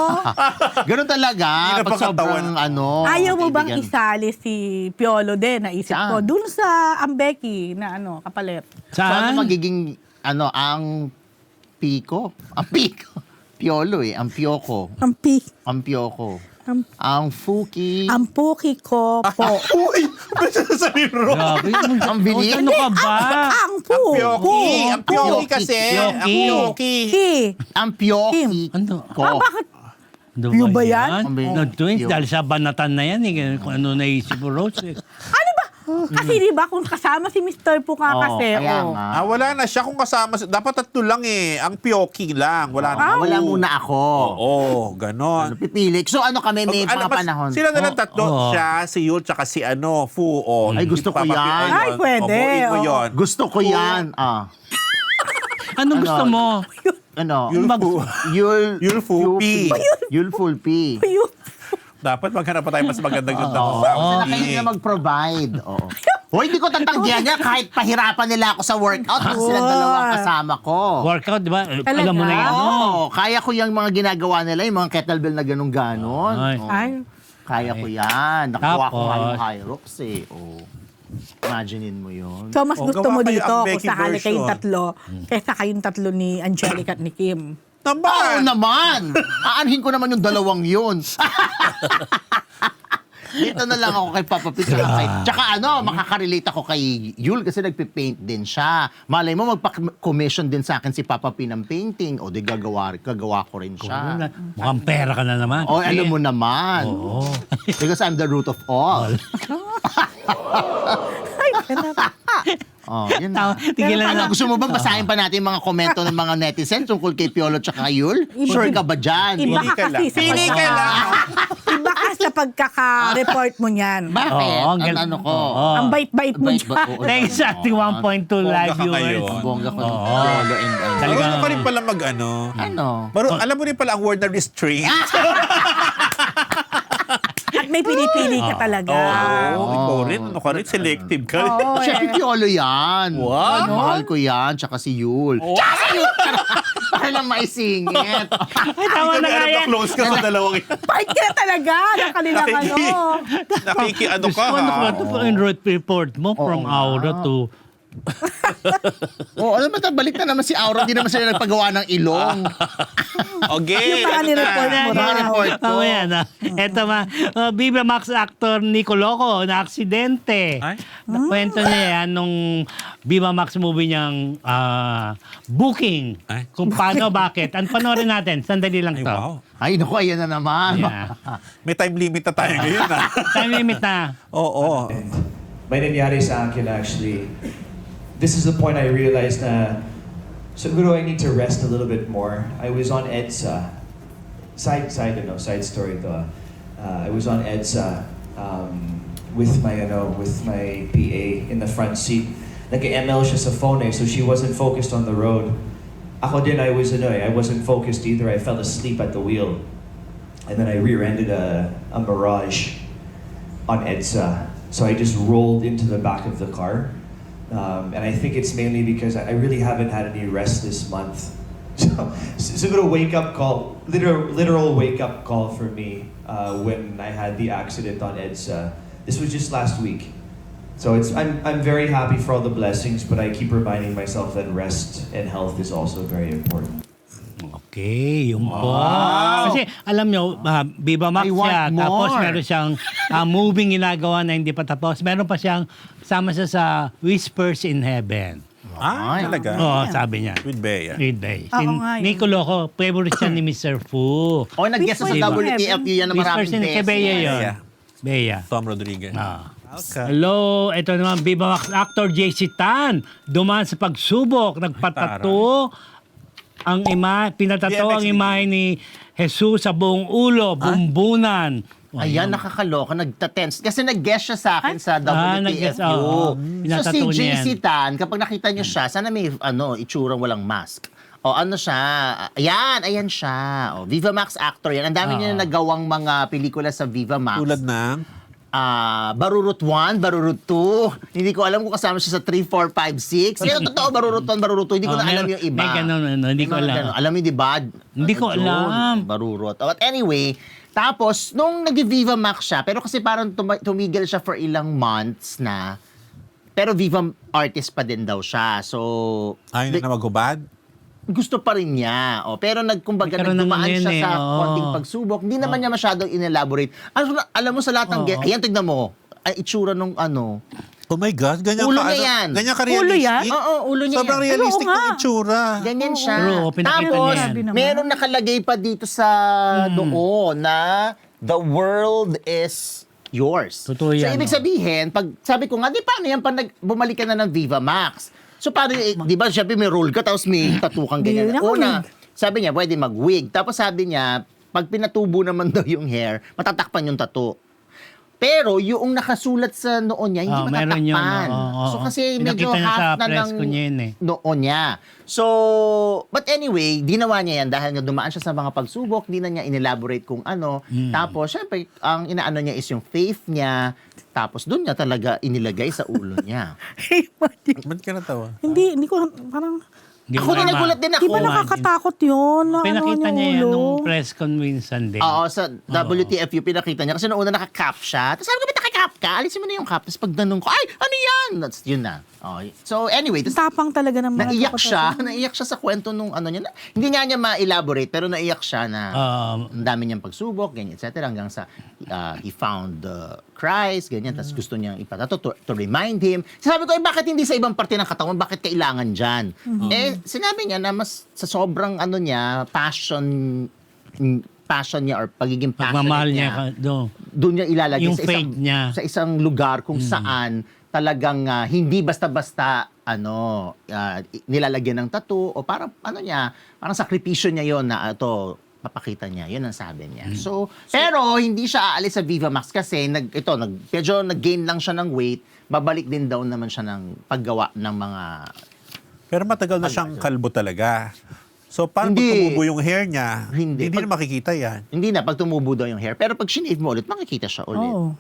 Ganun talaga. Hindi na Pag pagkatawan. sobrang Ayaw mo bang kaibigan. isali si Piolo din, naisip Saan? ko, dun sa Ambeki na kapalit. So, ano Saan? magiging, ang piko? Ang piko. Piolo Ang piyoko. Ang piyoko. Ang fuki. Ang puki ko po. Uy! Ba't sa libro? Grabe. Ang bilis. Ano ka ba? Ang pu. Pyoki. Ang pyoki Pyoki. kasi. Ang Pyoki. pyoki. Ang pyoki Ano? ko. Bakit? Ano Pyo ba yan? No-twins, Pyo. dahil sa banatan na yan, kung ano naisip mo, Rose. Ano ba? Kasi di ba kung kasama si Mr. Pu nga kasi, kaya nga. Wala na siya kung kasama. Dapat 3 lang eh. Ang pyoki lang. Wala na. Wala muna ako. Oo, ganon. Pipilik. So kami may mga Mas- panahon. Sila na lang tatlo. Oo. Siya, si Yul, tsaka si Fu. Ay, gusto ko Papa P. yan. Ayun. Ay, pwede. Buuin mo Oo. yun. Gusto ko yan. Ano gusto mo? Yul Fu. Yul Fu P. Yul Full P. Dapat maghanap pa tayo mas magandang ganda ko Oo. Sila kayo na mag-provide. Oo. Hoy, hindi ko tatanggihan niya kahit pahirapan nila ako sa workout kung sila dalawang kasama ko. Workout, di ba? Talaga? Alam mo na yan. Oo, kaya ko yung mga ginagawa nila, yung mga kettlebell na ganun-ganon. Ay. Oo. Ay, Kaya ko yan. Nakuha ko nga yung Tapos? high rocks eh. Imaginein mo yun. so mas Oh, gusto gawa mo kayo dito ang kung Becky sakali kayong version. tatlo, kaysa kayong tatlo ni Angelica at ni Kim. Oo Naman! naman! Aanhin ko naman yung dalawang yun. Dito na lang ako kay Papa P. Tsaka makakarelate ako kay Yul kasi nagpipaint din siya. Malay mo, magpa-commission din sa akin si Papa P ng painting. O di gagawa ko rin siya. Mukhang pera ka na naman. O alam mo naman. Oo. Because I'm the root of all. Yun na. Tigilan na. Gusto mo ba basahin pa natin yung mga komento ng mga netizens tungkol kay Piolo tsaka Yul? Sure ka ba dyan? Iba Pili ka ka lang. kasi sa Pili ka lang. Iba ka sa pagkaka-report mo niyan. Bakit? Oo, ang Ano ko? Oo. Ang bait-bait mo Bait ba? dyan. Oo. Thanks sa ating 1.2 live Bongga ka viewers. ngayon. Bongga ko ng Oo. Piolo and Talaga. Marunong ka rin pala Ano? Alam mo rin pala ang word na restraint. At may pinipili ka talaga. Ikaw rin. Ano ka rin? Selective ka rin. Oo, Siyempre, Piolo yan. What? Mahal ko yan. Tsaka si Yul. Tsaka si Yul! Para lang maisingit. Ay, tama na nga yan. Close ka sa dalawang yan. Bait ka na talaga ng kanilang Nakiki-ano ka Ano ha? ito po yung report mo from Aura to... Alam mo, balik na naman si Aura. Hindi naman sila nagpagawa ng ilong. Okay. Yung mga nireport mo Mga raw. report ko. Oh, yan. Ito Viva Max actor Nico Loco na aksidente. Ay? Nakwento niya yan nung Viva Max movie niyang Booking. Ay? Kung paano, bakit. Panoorin natin. Sandali lang Ay, to. wow. Ay, naku, ayan na naman. Yeah. May time limit na tayo ngayon ha. Time limit na. Oo. May nangyari sa akin actually. This is the point I realized na siguro I need to rest a little bit more. I was on EDSA. Side story to. I was on EDSA with my PA in the front seat. Nag-ML siya sa phone so she wasn't focused on the road. Ako din, I wasn't focused either. I fell asleep at the wheel. And then I rear-ended a Mirage on EDSA. So I just rolled into the back of the car. And I think it's mainly because I really haven't had any rest this month. So siguro wake-up call, literal wake-up call for me when I had the accident on EDSA. This was just last week. So I'm very happy for all the blessings, but I keep reminding myself that rest and health is also very important. Okay, yung po. Kasi alam nyo, Viva Max I want siya. more. Tapos meron siyang moving ginagawa na hindi pa tapos. Meron pa siyang sama siya sa Whispers in Heaven. Ay. Talaga? Oo, sabi niya. With Bea. With Bay. Si Oo nga, yun. Nico Loco, favorite siya ni Mr. Fu. O, nag-guest sa Diba? WTF yan na maraming Mr. beses. Kay Bea yun. Bea. Bea. Tom Rodriguez. Ah. Okay. Hello, ito naman, Viva Max actor JC Tan. Dumaan sa pagsubok, nagpatato pinatato BMX ang imahe ni Jesus sa buong ulo, bumbunan. Ayan, nakakaloka. Nagtatense. Kasi nag-guest siya sa akin sa nag-guest, WTFU. oo. So si Pinatato niya JC Tan, kapag nakita niyo siya, sana may itsurang walang mask. O ano siya, ayan siya. O, Viva Max actor yan. Ang dami niya na nagawang mga pelikula sa Viva Max. Tulad ng... Barurut 1, Barurut 2. Hindi ko alam kung kasama siya sa 3, 4, 5, 6. Pero totoo, Barurut 1, Barurut 2. Hindi ko na alam yung iba. May ganun, hindi ko May mga alam. ganun. Alam mo, di ba? Hindi ko June, alam. Barurut. But anyway, tapos, nung nag-Viva Max siya, pero kasi parang tumigil siya for ilang months na, pero Viva artist pa din daw siya. So, Ayaw na maghubad? gusto pa rin niya. Pero kumbaga, Nagkaroon ng nagdumaan ano siya yun sa oo. konting pagsubok. Hindi naman niya masyadong inelaborate. Alam mo sa lahat ng ayan, tignan mo. Ay, itsura nung ano. Oh my God, ganyan Ulo ka, niya yan. Ganyan ka Ulo yan? realistic? Oo, ulo niya Sobrang yan. realistic Oo nga. ng itsura. Ganyan siya. True, pinakita Tapos, niya yan. meron nakalagay pa dito sa noo na the world is yours. Totoo yan, So, ibig no? sabihin, pag sabi ko nga, di paano yan pag bumalik ka na ng Viva Max? So, paano, di ba, syempre may roll ka, tapos may tattoo kang ganyan. Hindi na Una, wig. sabi niya, pwede mag-wig. Tapos sabi niya, pag pinatubo naman daw yung hair, matatakpan yung tattoo. Pero yung nakasulat sa noo niya, hindi meron yun, matatakpan. oo. So kasi medyo Pinakita niya sa half na press ng ko niya yun eh. noo niya. So, but anyway, ginawa niya yan dahil nga dumaan siya sa mga pagsubok, di na niya inelaborate kung ano. Tapos, syempre, ang inaano niya is yung faith niya. Tapos, doon niya talaga inilagay sa ulo niya. Ba't ka natawa? Hindi ko, parang, Hindi Ako ko na ma- nagulat din ako. di ba nakakatakot yun? Na Pinakita ano, niya yung yan ulo? nung press conference din. Oo, sa WTFU pinakita niya. Kasi noong una naka-cap siya. Tapos sabi ko, ba't naka-cap ka? Alisin mo na yung cap. Tapos pag danong ko, ay, ano yan? That's, yun na. Oh, so anyway, tapos Tapang talaga ng mga naiyak siya sa kwento nung ano niya. Hindi nga niya ma-elaborate, pero naiyak siya na ang dami niyang pagsubok, ganyan, etc. Hanggang sa he found Christ, ganyan. Tapos gusto niyang ipatato to remind him. Sabi ko, bakit hindi sa ibang parte ng katawan? Bakit kailangan dyan? Sinabi niya na mas sa sobrang ano niya, passion niya or pagiging passionate Pagmamahal niya, niya doon. doon niya ilalagay Yung sa faith niya. sa isang lugar kung saan talagang hindi basta-basta nilalagyan ng tattoo o parang parang sakripisyo niya yon na ito papakita niya. Yun ang sabi niya. So, pero hindi siya aalis sa Viva Max kasi medyo nag-gain lang siya ng weight, babalik din daw naman siya ng paggawa ng mga Pero matagal na siyang kalbo talaga. So, paano Hindi. pag tumubo yung hair niya? Hindi. Hindi na makikita yan. hindi na pag tumubo daw yung hair. Pero pag shinave mo ulit, makikita siya ulit. Oo.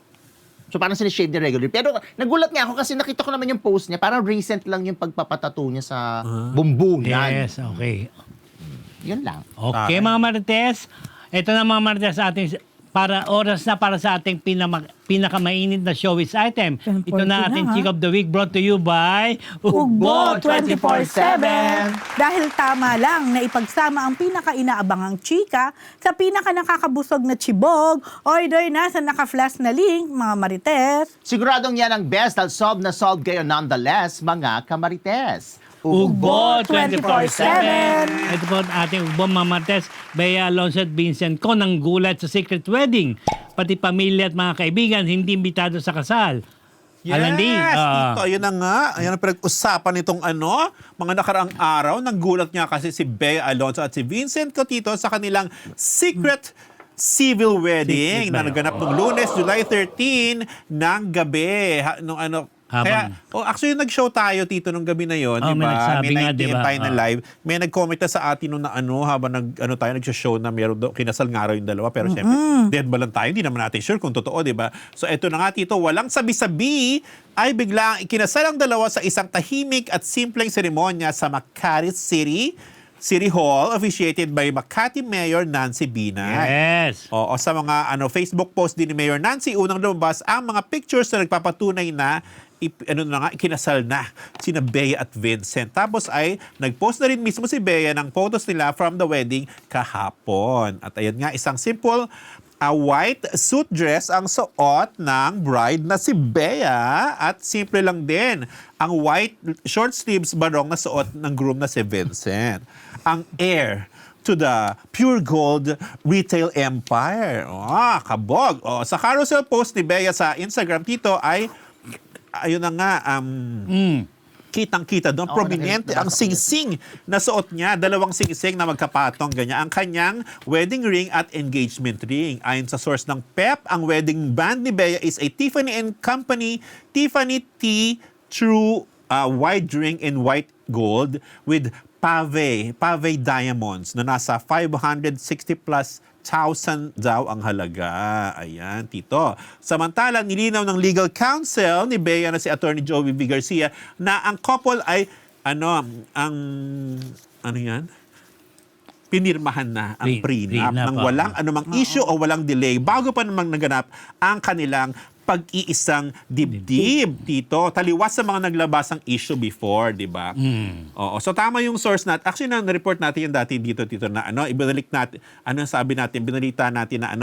So parang sinishave niya regular. Pero nagulat nga ako kasi nakita ko naman yung post niya. Parang recent lang yung pagpapatattoo niya sa bumbungan. Yes, okay. Yun lang. Okay, mga Marites. Ito na mga Marites sa ating oras na para sa ating pinakamainit na showbiz item. Ito na ating Chick of the Week brought to you by Ugbo 24/7. Dahil tama lang na ipagsama ang pinaka-inaabangang chika sa pinaka-nakakabusog na chibog, order na sa naka-flash na link, mga Marites. Siguradong yan ang best at solve na solve kayo nonetheless, mga kamarites. Ugbo 24/7. 24/7. Ito po ang ating Ugbo, mga Marites. Bea Alonso at Vincent ko ng gulat sa secret wedding. Pati pamilya at mga kaibigan hindi imbitado sa kasal. Alam di? Dito, ayun na nga. Ayun ang pinag-usapan nitong mga nakaraang araw. Nanggulat nga kasi si Bea Alonso at si Vincent Cotito sa kanilang secret civil wedding na naganap noong Lunes, July 13 ng gabi. Kaya, actually, nag-show tayo, Tito, nung gabi na yon, di may ba? nagsabi May nga, di ba? tayo na live. May nag-comment na sa atin nung habang tayo nag-show na meron kinasal nga raw yung dalawa. Pero siyempre, dead ba lang tayo? Hindi naman natin sure kung totoo, di ba? So, eto na nga, Tito, walang sabi-sabi ay biglang ikinasal ang dalawa sa isang tahimik at simpleng seremonya sa Makati City Hall, officiated by Makati Mayor Nancy Binay. Yes. Oo, sa mga Facebook post din ni Mayor Nancy, unang lumabas ang mga pictures na nagpapatunay na ikinasal na sina Bea at Vincent. Tapos ay nag-post na rin mismo si Bea ng photos nila from the wedding kahapon. At ayan nga, isang simple A white suit dress ang suot ng bride na si Bea at simple lang din ang white short sleeves barong na suot ng groom na si Vincent. Ang heir to the pure gold retail empire. Kabog. Sa carousel post ni Bea sa Instagram, Tito, ay ayun na nga, kitang-kita doon, prominente ang sing-sing na suot niya. 2 sing-sing na magkapatong, ganyan. Ang kanyang wedding ring at engagement ring. Ayon sa source ng PEP, ang wedding band ni Bea is a Tiffany & Company Tiffany T True wide ring in white gold with pave diamonds na nasa 560,000+ daw ang halaga. Ayan, Tito. Samantalang nilinaw ng legal counsel ni Bea na si Attorney Joey V. Garcia na ang couple ay ano yan? Pinirmahan na ang prenup nang walang anumang issue o walang delay bago pa namang naganap ang kanilang pag-iisang dibdib, Tito. Taliwas sa mga naglabasang issue before, di ba? Oo. So tama yung source natin. Actually, na-report natin yung dati dito, Tito, na ibinalik natin, sabi natin, binalita natin na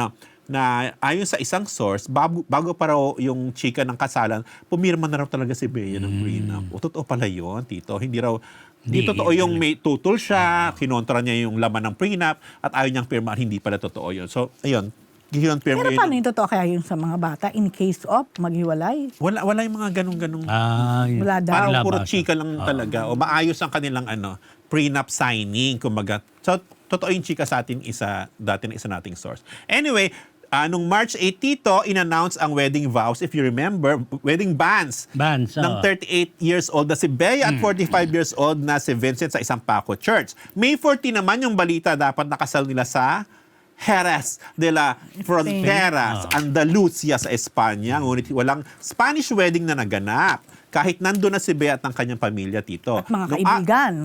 na ayon sa isang source, bago pa raw yung chika ng kasalan, pumirma na raw talaga si Bea ng prenup. O, totoo pala yun, Tito. Hindi totoo yung may tutol siya, kinontra niya yung laman ng prenup, at ayaw niyang pirma, hindi pala totoo yun. So, ayun. Pero paano yung totoo kaya yung sa mga bata in case of maghiwalay? Wala yung mga ganung-ganung. Wala daw. Parang puro chika lang talaga. O maayos ang kanilang prenup signing, kumbaga. So, totoo yung chika sa atin dati na isa nating source. Anyway, nung March 8, Tito, in-announce ang wedding vows, if you remember, wedding bands ng 38 years old na si Bea at 45 years old na si Vincent sa isang Paco Church. May 14 naman yung balita, dapat nakasal nila sa Jerez de la Frontera, sa Andalusia sa Espanya. Ngunit walang Spanish wedding na naganap. Kahit nandun na si Bea at ang kanyang pamilya, Tito. At mga kaibigan.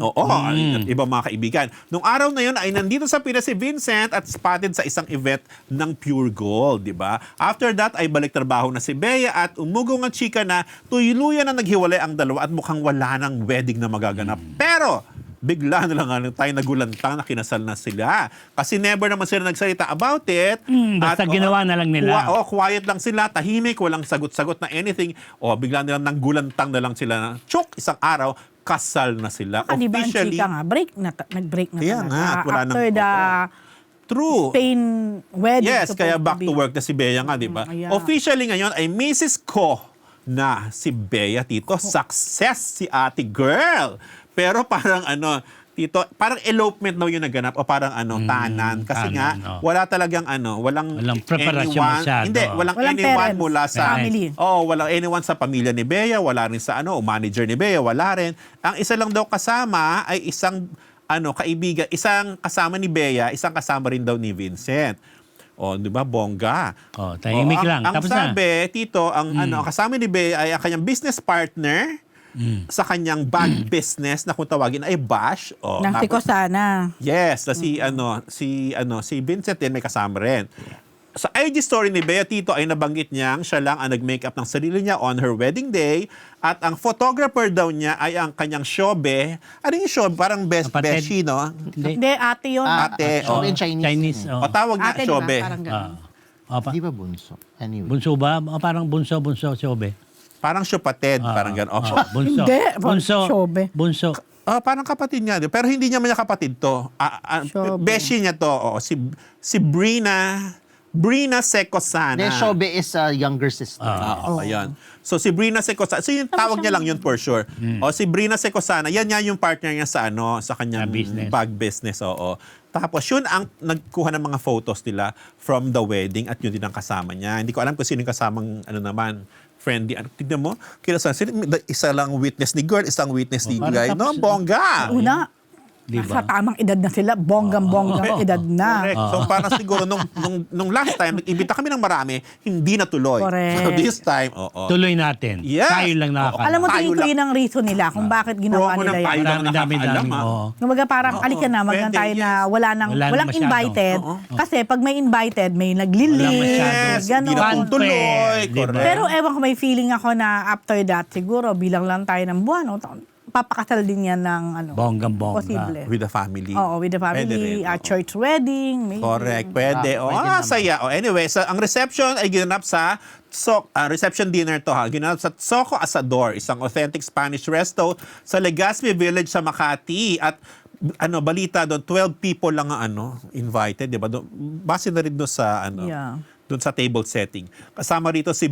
At ibang mga kaibigan. Nung araw na yun ay nandito sa Pinas si Vincent at spotted sa isang event ng Pure Gold, di ba? After that ay balik trabaho na si Bea at umugong ang chika na tuyuluyan na naghiwalay ang dalawa at mukhang wala ng wedding na magaganap. Pero bigla na lang tayo nagulantang na kinasal na sila. Kasi never naman sila nagsalita about it. Basta ginawa na lang nila. Quiet lang sila, tahimik, walang sagot-sagot na anything. Bigla nilang nanggulantang na lang sila na isang araw, kasal na sila. Diba ang chika nga, nag-break na Kaya talaga. nga, wala After nang- the True. Spain wedding. Yes, kaya supposed back to be. work na si Bea nga, di ba? Ayan. Officially ngayon ay Mrs. Ko na si Bea, Tito. Success si ate girl. Pero parang Tito, parang elopement daw yung naganap o parang tanan. Kasi tanan, wala talagang walang preparasyon anyone. masyado. Hindi, walang anyone parents, mula sa family. walang anyone sa pamilya ni Bea, wala rin sa manager ni Bea, wala rin. Ang isa lang daw kasama ay isang kaibigan, isang kasama ni Bea, isang kasama rin daw ni Vincent. Di ba? Bongga. Tahimik lang. Ang Tapos na. sabi, Tito, ang kasama ni Bea ay ang kanyang business partner sa kanyang bag business na kung tawagin ay Bash. Nang tiko sana. Yes, na si Vincent din may kasama rin. Sa IG story ni Bea, Tito, ay nabanggit niyang siya lang ang nag-makeup ng sarili niya on her wedding day at ang photographer daw niya ay ang kanyang shobe. Ano yung shobe? Parang Kapatid. beshi, no? Hindi, ate yun. Ate. Shobe in Chinese. O tawag niya Ate, shobe. diba? Parang ganun. Di ba bunso? Anyway. Bunso ba? Parang bunso, Siobe. Parang shopated, parang gano'n. Bunso. Hindi, Bunso. Siobe. Bunso. Parang kapatid niya. Pero hindi niya man niya kapatid to. Shobe. Beshi niya to. Si Brina Secosana. The Shobe is a younger sister. Ayan. So si Brina Secosana, so yung tawag niya lang yun for sure. Si Brina Secosana, yan yung partner niya sa sa kanyang business. bag business. Tapos yun ang nagkuha ng mga photos nila from the wedding at yun din ang kasama niya. Hindi ko alam kung sino yung kasamang naman friendly. Tignan mo, isa lang witness ni girl, isang witness ni guy. No, bongga. Una, Diba? sa tamang edad na sila, bonggang-bonggang edad na. Correct. So parang siguro nung last time, nag-imbita kami ng marami, hindi natuloy. Correct. So this time, Tuloy natin. Yes. Tayo lang nakakaalam. Alam mo, Tayo tingin ko lang. yun ang reason nila kung bakit ginawa Promo ng nila tayo yan. lang Dami-dami. nakakaalam. Kumbaga parang, alika na, magkano Pwede, tayo na yes. Wala walang masyado. invited. Kasi pag may invited, may naglilink. Walang masyado. Yes, Ganon. hindi na tuloy. Diba? Correct. Pero ewan ko, may feeling ako na after that, siguro bilang lang tayo ng buwan. O, papakasal din yan ng ano. Bonggang-bongga. Posible. With the family. Oo, with the Pwede family, rin, oo. church wedding, maybe. Correct, pwede. Ah, pwede naman. Saya. Anyway, ang reception ay ginanap sa reception dinner to ha. Ginanap sa Tsoco Asador, isang authentic Spanish resto sa Legazpi Village sa Makati. At balita doon, 12 people lang ang invited, di ba? Base na rin doon sa Yeah. doon sa table setting. Kasama rito si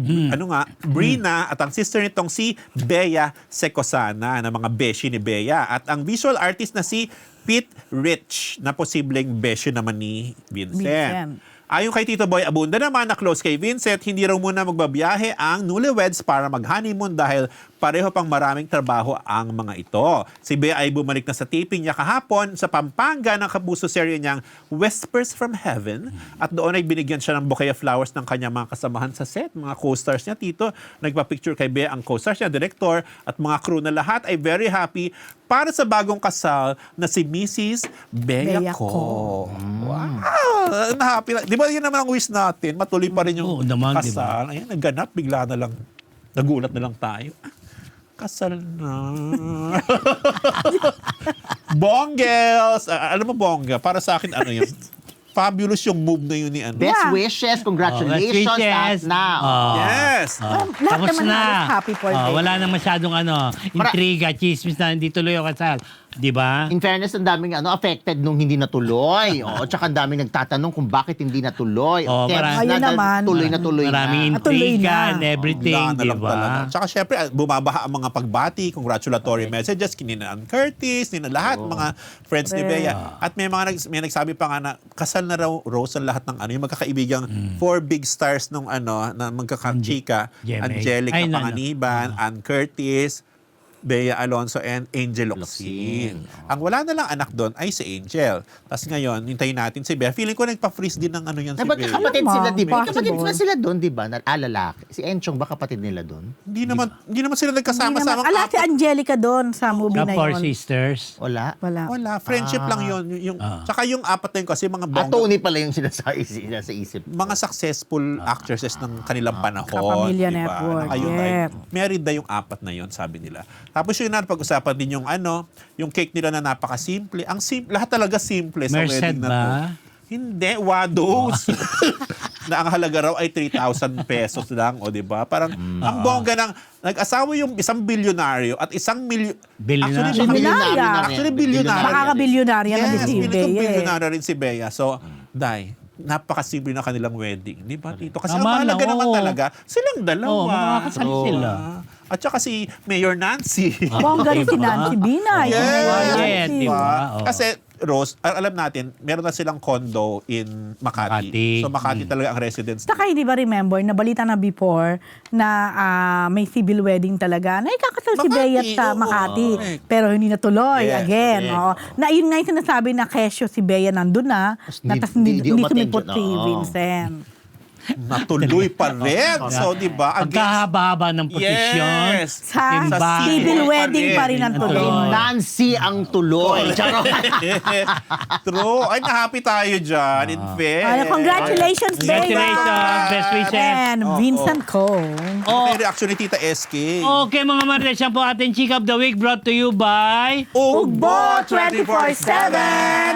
Brina at ang sister nitong si Bea Secosana, na mga beshi ni Bea. At ang visual artist na si Pete Rich, na posibleng beshi naman ni Vincent. Vincent. Ayon kay Tito Boy Abunda naman na close kay Vincent, hindi raw muna magbabiyahe ang newlyweds para mag-honeymoon dahil pareho pang maraming trabaho ang mga ito. Si Bea ay bumalik na sa taping niya kahapon sa Pampanga ng kapuso serye niyang Whispers from Heaven, at doon ay binigyan siya ng bouquet of flowers ng kanyang mga kasamahan sa set, mga co-stars niya. Tito, nagpa-picture kay Bea ang co-stars niya, director at mga crew na lahat ay very happy para sa bagong kasal na si Mrs. Bea Bea Ko. Ko. Wow! Na-happy. Di ba yun naman ang wish natin? Matuloy pa rin yung Oo naman, di kasal. ba? Ayan, nagganap, bigla na lang. Nagulat na lang tayo. Kasal na. Bonggels! Alam mo, Bongga, para sa akin, yun? Fabulous yung move na yun ni Best Yeah. wishes, congratulations, wishes. lahat na. Yes! Lahat naman halos happy for them. Wala na masyadong intriga, chismis na hindi tuloy yung kasal. Di ba? In fairness, ang daming affected nung hindi natuloy. Oo, tsaka ang daming nagtatanong kung bakit hindi natuloy. Oo, Text marami. na, Ayun naman. tuloy na tuloy Maraming na. Tuloy intriga na. and everything, Wala na di lang talaga. ba? Tsaka syempre, bumabaha ang mga pagbati, congratulatory messages, kinina Ann Curtis, nina lahat, mga friends ni Correct. Bea. At may nagsabi pa nga na kasal na raw Rose ang lahat ng yung magkakaibigang four big stars nung na magkakachika. Gemma. Angelica Ay, Panganiban, Ann Curtis, Bea Alonso, and Angel Locsin. Ang wala na lang anak doon ay si Angel. Tapos ngayon, hintayin natin si Bea. Feeling ko nagpa-freeze din ng yan si Eh, ba't Bea. kapatid Alam sila, mo, di ba? possible. Kapatid ba sila doon, di ba? Lalaki. Si Enchong ba kapatid nila doon? Hindi naman sila Hindi nagkasama-sama. naman. Ala, si Angelica doon sa movie The na Four yun. Sisters. Wala. Wala. Wala, friendship lang yun. Tsaka yung apat na yun kasi mga Tony pala yung sinasabi sa isip. mga successful actresses ng kanilang panahon. Kapamilya diba? Network, Na ayun yes. married na yung apat na yun, sabi nila. Tapos yung pag-usapan din yung yung cake nila na napakasimple. Lahat talaga simple sa Merced wedding na to. ba? Hindi, Wados. Na ang halaga raw ay 3,000 pesos lang, o di ba? Parang ang bongga ng nag-asawa yung isang bilyonaryo at isang Bilyonaryo. Actually, bilyonaryo. Makakabilyonaryo na din si feeling ko Bea. bilyonaryo rin si Bea. So, napakasimple na kanilang wedding. Di ba, Tito? Kasi ang Tama mahalaga lang, naman oo. talaga, silang dalawa. Oo, makakasal sila. At saka si Mayor Nancy. Bongga rin si Nancy Binay. Yes. Yes, di Diba? ba? Oo. Kasi, Rose, alam natin, meron na silang condo in Makati. Makati. So, Makati talaga ang residence. Saka hindi ba remember, nabalita na before na may civil wedding talaga na ikakasal si Makati, Bea sa oo. Makati. Correct. Pero hindi natuloy Yes, again. correct. Oo. Na yun nga yung sinasabi na kesyo si Bea nandun na, tas hindi umattend sumipot yun. si Oo. Vincent. Natuloy pa rin. So, di ba? Ang kahaba-haba ng petisyon. Yes. Sa Simbahan. civil wedding pa rin ang Ang tuloy. tuloy. Nancy ang tuloy. Charot. True. Ay, na-happy tayo dyan. In fair. Ay, congratulations, Bea! Congratulations, best wishes. And Vincent Co. May reaction ni Tita SK. Okay mga Marites, yan po ating Chick of the Week brought to you by... Ugbo 24/7.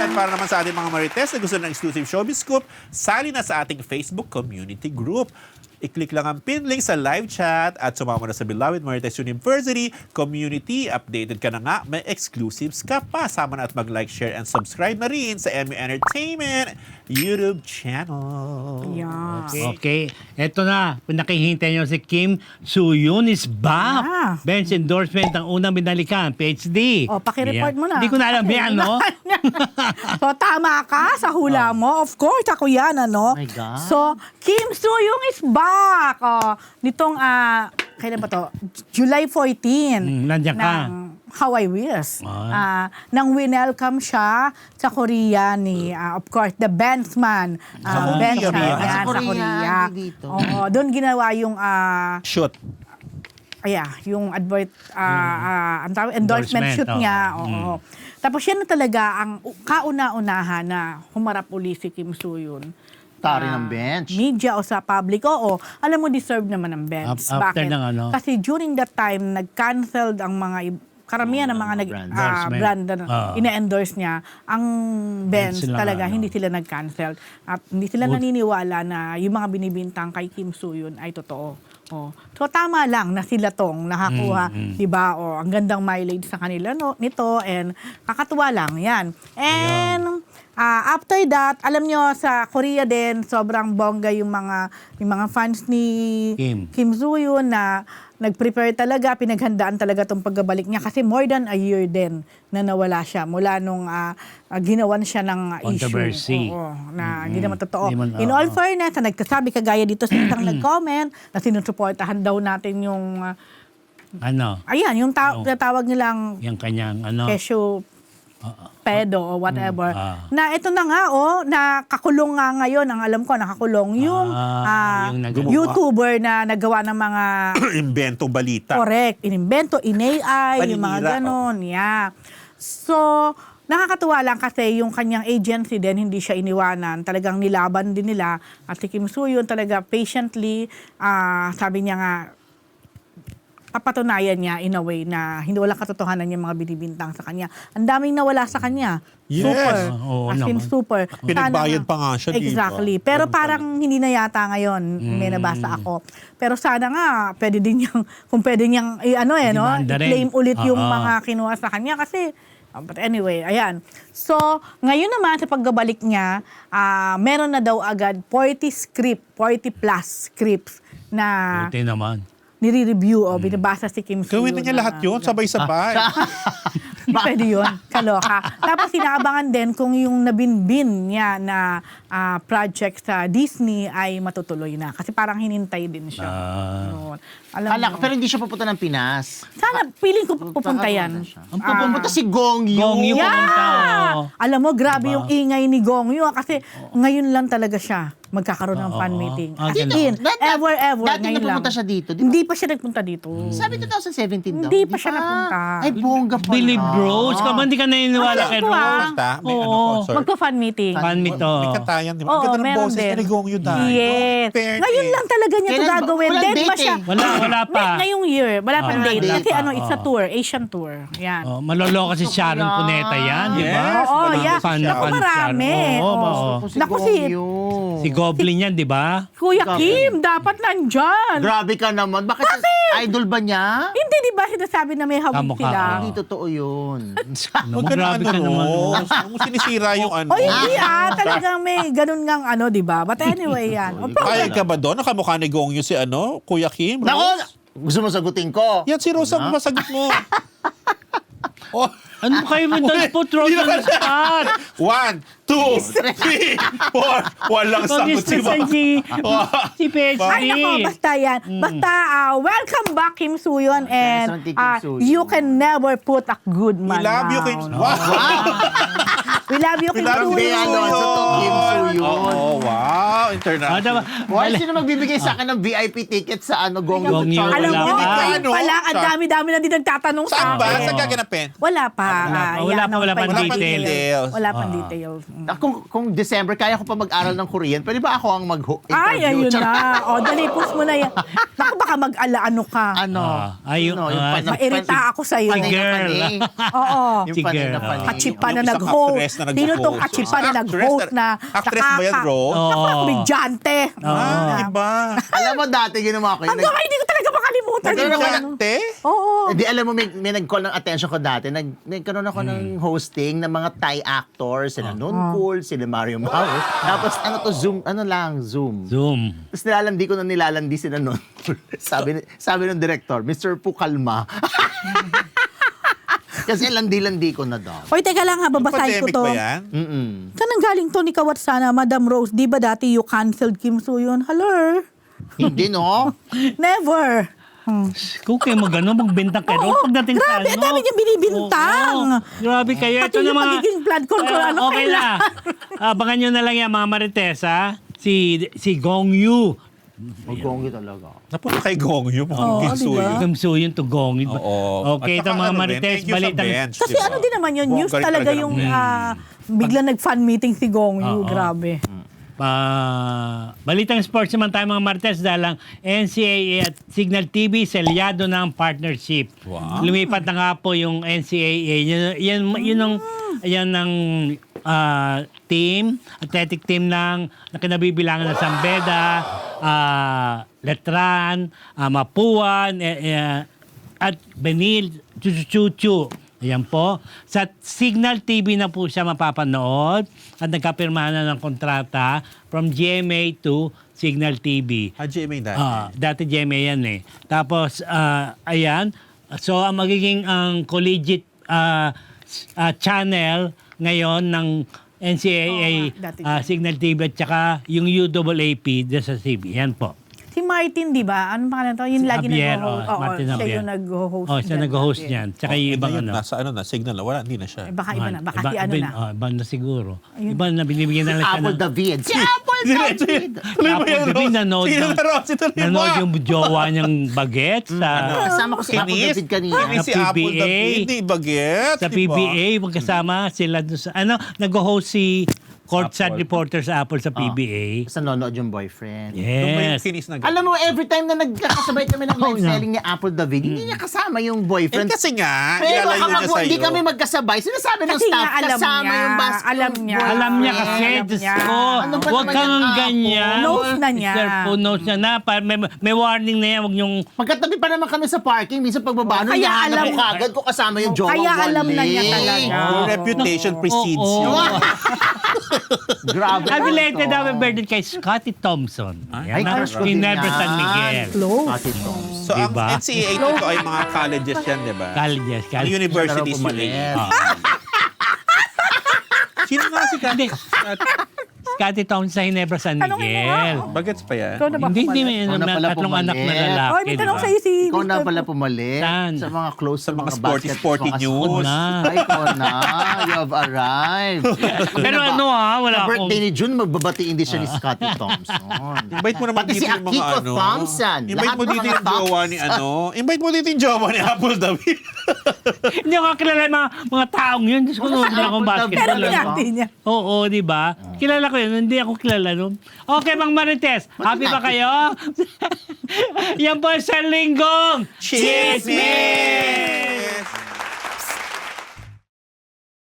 At para naman sa ating mga Marites na gusto ng exclusive showbiz scoop, sali na sa ating Facebook community group. I-click lang ang pin link sa live chat at sumama na sa Beloved Marites University community. Updated ka na nga, may exclusives ka pa. Sama na at mag-like, share, and subscribe na rin sa MU Entertainment YouTube channel. Yeah. Okay, eto na. Kung nakihintay nyo si Kim Soo-yoon is back. Ah. Bench endorsement ang unang binalikan, PhD. O, pakireport Yan. mo na. Hindi ko na alam yan, no? So, tama ka sa hula mo. Of course, ako yan, ano? Oh my God. So, Kim Soo-yoon is back. Nitong, kailan ba to? July 14. Nandiyan ka. ng How I Wish. Nang winelcome siya sa Korea ni, of course, the Benchman. Sa Ben Korea siya. ba? Yan, Sa sa Korea, Korea. hindi dito. Oo, doon ginawa yung Shoot. yung ang tawag, endorsement shoot oo. niya. Oo. Tapos yan na talaga ang kauna-unahan na humarap uli si Kim Soo-yoon. Tari ng bench. Media o sa public. Oo, alam mo, deserve naman ng bench. After Bakit? ng ano? Kasi during that time, nag-canceled ang mga karamihan ng mga Brand. brand na ina-endorse niya, ang Benz sila talaga, nga, hindi sila nag-cancel. At hindi sila naniniwala na yung mga binibintang kay Kim Soo-hyun ay totoo. Oh. So tama lang na sila tong nakakuha, 'di ba? O ang gandang mileage sa kanila nito, and kakatuwa lang 'yan. And after that, alam nyo sa Korea din sobrang bongga yung mga fans ni Kim Soo-hyun na nag-prepare talaga, pinaghandaan talaga tong pagbabalik niya kasi more than a year din na nawala siya mula nung ginawan siya ng Controversy. issue. Oo, na hindi naman totoo. Hindi man- In all fairness, na nagkasabi kagaya dito sa isang nag-comment na sinusuportahan daw natin yung ayan, yung tawag nilang yung kanyang kesyo pedo o whatever. Na ito na nga nakakulong nga ngayon, ang alam ko nakakulong yung yung YouTuber na nagawa ng mga Inventong balita. correct, inimbento, in-AI, yung mga Paninira, ganon. Yeah. So, nakakatuwa lang kasi yung kanyang agency din, hindi siya iniwanan. Talagang nilaban din nila. At si Kim Soo-hyun talaga patiently, sabi niya nga, papatunayan niya in a way na hindi walang katotohanan yung mga binibintang sa kanya. Ang daming nawala sa kanya. Yes. Super. Oo As in naman. super. Pinagbayad Sana pa nga siya, di ba? Exactly. Pero Ganun parang hindi na yata ngayon. May nabasa ako. Pero sana nga, pwede din niyang, kung pwede niyang, Demanda rin. i-claim ulit yung mga kinuha sa kanya. Kasi, but anyway, ayan. So, ngayon naman sa pagbabalik niya, meron na daw agad 40 plus scripts na Buti naman. nire-review o binabasa si Kim Soo-hyun. Gawin na niya lahat yun, sabay-sabay. Hindi pwede yun. Kaloka. Tapos inaabangan din kung yung nabinbin niya na project sa Disney ay matutuloy na. Kasi parang hinintay din siya. Noon. Alam mo, Pero hindi siya pupunta ng Pinas. sana feeling ko pupunta yan. Ang pupunta si Gong Yoo. Gong Yoo. Yeah! Pumunta, oo. Alam mo, grabe yung ingay ni Gong Yoo kasi ngayon lang talaga siya magkakaroon ng fan meeting. As ganda. in, ever, Dati ngayon lang. napupunta siya dito, di ba? Hindi pa siya nagpunta dito. Sabi 2017 daw. Hindi pa siya napunta. Ay, bongga pa. Believe Rose. Hindi ka naniniwala kay Ako, Rose. Basta, may Oo. concert. Magpa-fan meeting. Fan meet to. May katayan, di ba? Ang Oo, ganda ng meron boses din. ni Gong Yoo dahil. Yes. Fairness. Ngayon lang talaga niya ito Kailan ba? gagawin. Walang Dead date ba siya? Wala pa. Ngayong year. Wala pang Walang date. date Kasi pa. it's a tour. Asian tour. Yan. Malolo kasi Sharon yan. Cuneta yan, di ba? Yes. Oo, Marami yeah. fan na Naku, fan si marami. Sharon. Oo, Oo. oo. Si Naku, Gong Yoo. Si Goblin yan, di ba? Kuya Kim, dapat nandyan. Grabe ka naman. Bakit? Idol ba niya? Hindi, di ba sinasabi na may hawig Kamukha. sila? Hindi totoo yun. Huwag ka na Grabe ka naman. Rose. Huwag mo sinisira yung ano. O hindi talagang may ganun ngang di ba? But anyway, yan. O, Payag ka ba doon? Nakamukha ni Gong Yoo si Kuya Kim? Rose? Nako! Gusto mo sagutin ko? Yan si Rose ang masagot mo. Oh. Ano kayo mo doon po, Rose on the spot? 1, 2, 3, 4. Walang sagot si Pag-istasan si Pesci. Ay, nako, basta yan. Basta, welcome back, Kim Soo-hyun. And Kim Soo-hyun. you can never put a good We man love you, down. Kim. Wow. We love you, We Kim love you, Hindi, Soo-hyun. Alonso to Kim Soo-hyun. Oh, wow. International. Why sino magbibigay sa akin ng VIP ticket sa Gong Yoo? Gong Yoo, Alam mo, wala pa. ngayon pa lang, ang dami-dami na din nagtatanong sa Saan ba? akin. Saan gaganapin? Wala pa. Wala pang details. Wala pang details. Kung December, kaya ko pa mag-aral ng Korean, pwede ba ako ang mag-interview? Ay, ayun na. O, dali, post mo na yan. Naku, baka mag-alaano ka. Ano? Ayun. Mairita ako sa'yo. Si girl. Oo. Yung Si panay girl. na panay. Kachipa na Yung isang nag-host. actress na Sino tong nag-host. kachipa na Actress nag-host na actress ba yan, Rose? Ako, komedyante. Iba. Alam mo dati, ginawa ko yun. Hanggang hindi ko talaga makalimutan. Nagkaroon ako yun. ng- Te? Oo. Hindi, alam mo, may nag-call ng attention ko dati. Nagkaroon ako ng hosting ng mga Thai actors. Sila Nuncool, sila Mario Mau. Tapos Zoom. Zoom. Tapos nilalandi sila Nuncool. sabi ng director, Mr. Pukalma. Kasi landi-landi ko na daw. Oy, teka lang ha, babasahin ko Pandemic to. ba yan? Saan ang galing to ni Kawat sana, Madam Rose? Di ba dati you canceled Kim Soo-hyun? Hello? Hindi, no? Never. Kung kayo magbenta kay Rose, pagdating sa grabe, ang dami niyang binibintang. Oo, grabe kayo. Pati yung magiging blood control, ano okay na. Abangan nyo na lang yan, mga Marites, ha? Si Gong Yoo. Mag-gongi talaga. Napunta kay Gong Yoo. Oo, Mukhang di ba? Kim Soo-hyun to Gong Yoo. Oo. Okay, At ito saka mga ano rin, Marites, thank you sa balitang... bench, Kasi di ba? ano din naman yun, news Bongga rin talaga talaga yung ng- bigla nag-fan meeting si Gong Yoo. Oo. Grabe. Balitang sports naman tayo mga Martes dahil ang NCAA at Signal TV selyado ng partnership. Wow. Lumipat na nga po yung NCAA. Yan ang team, athletic team na kinabibilangan ng Sambeda, Letran, Mapuan, at Benil, Chuchu. Ayan po. Sa Signal TV na po siya mapapanood at nagkapirma na ng kontrata from GMA to Signal TV. GMA dati. Dati GMA yan eh. Tapos, ayan. So, ang magiging ang collegiate channel ngayon ng NCAA, dati. Signal TV at saka yung UAAP dyan sa CB. Yan po. Si Martin, di ba? Anong pangalan to? Yun lagi Javier, nag-host. Martin siya Javier. yung nag-host. Oh, siya dyan nag-host dati. niyan. Tsaka yung ibang ano. Nasa Signal. Wala, hindi na siya. Baka iba na. Baka si ano na. Iba na siguro. Iba na, binibigyan na lang siya Apple ng... David. Si Apple David! Apple David, nanood yung jowa niyang bagets sa... Kasama ko si Apple David kanina. Si Apple PBA. David, ni Baguette. Sa PBA, magkasama sila doon sa... Nag-host si courtside Apple. reporter sa Apple sa PBA. Basta nanonood yung boyfriend. Yes. Kinis na Alam mo, every time na nagkakasabay kami ng live Oh, no. selling ni Apple David, hindi niya kasama yung boyfriend. kasi nga, Pero ilalayo niya kapag sa'yo. hindi kami magkasabay, sinasabi ng Kasi staff, nga alam kasama niya. yung basketball. Alam niya. Alam niya kasi, Alam Diyos niya. ko, Ano ba huwag naman kang yan, ganyan. Knows na niya. Sir po, knows niya na. May warning na yan, huwag niyong... Magkatabi pa naman kami sa parking, minsan pagbaba, Kaya nahanap alam- ko kagad ko kasama yung jowa. Kaya alam na niya Wale. talaga. Your reputation precedes Oo. you. Grabe. I'm related ito. happy birthday kay Scotty Thompson. Ay, Yan, crush ko in din Never yan. San Miguel. Close. Ate Toms. So, ang Diba? NCAA dito ay mga colleges yan, di ba? Colleges. Ang universities Siya na raw yun eh. pumalit. Sino nga si Hindi. Scotty Thompson sa Ginebra San Tanongin mo Miguel. nga. Bagets pa yan? Ikaw na ba Hindi, pumalit? Ikaw na pala tatlong anak na pumalit. lalaki. Oy, may tanong diba? sa'yo si Ikaw na Mr. pala pumalik Saan? sa mga close Sa mga basket sporty mga news. schools. Na. Ay, ikaw na. You have arrived. Pero ano wala Sa akong... birthday ni June, magbabatiin din siya ni Scotty Thompson. Invite mo naman Pati dito si yung mga Akiko ano. Thompson. Invite Lahat mo ng dito mga yung jowa ni ano. Invite mo dito yung jowa ni Apple David. Hindi ako kilala yung mga taong yun. Diyos ko, nood na akong Pero basketball. Wala ba? Pinati niya. Oo, di ba? Kilala ko yun. Hindi ako kilala nun. Okay, Mang Marites. Happy ba kayo? Yan po sa linggong Chismis!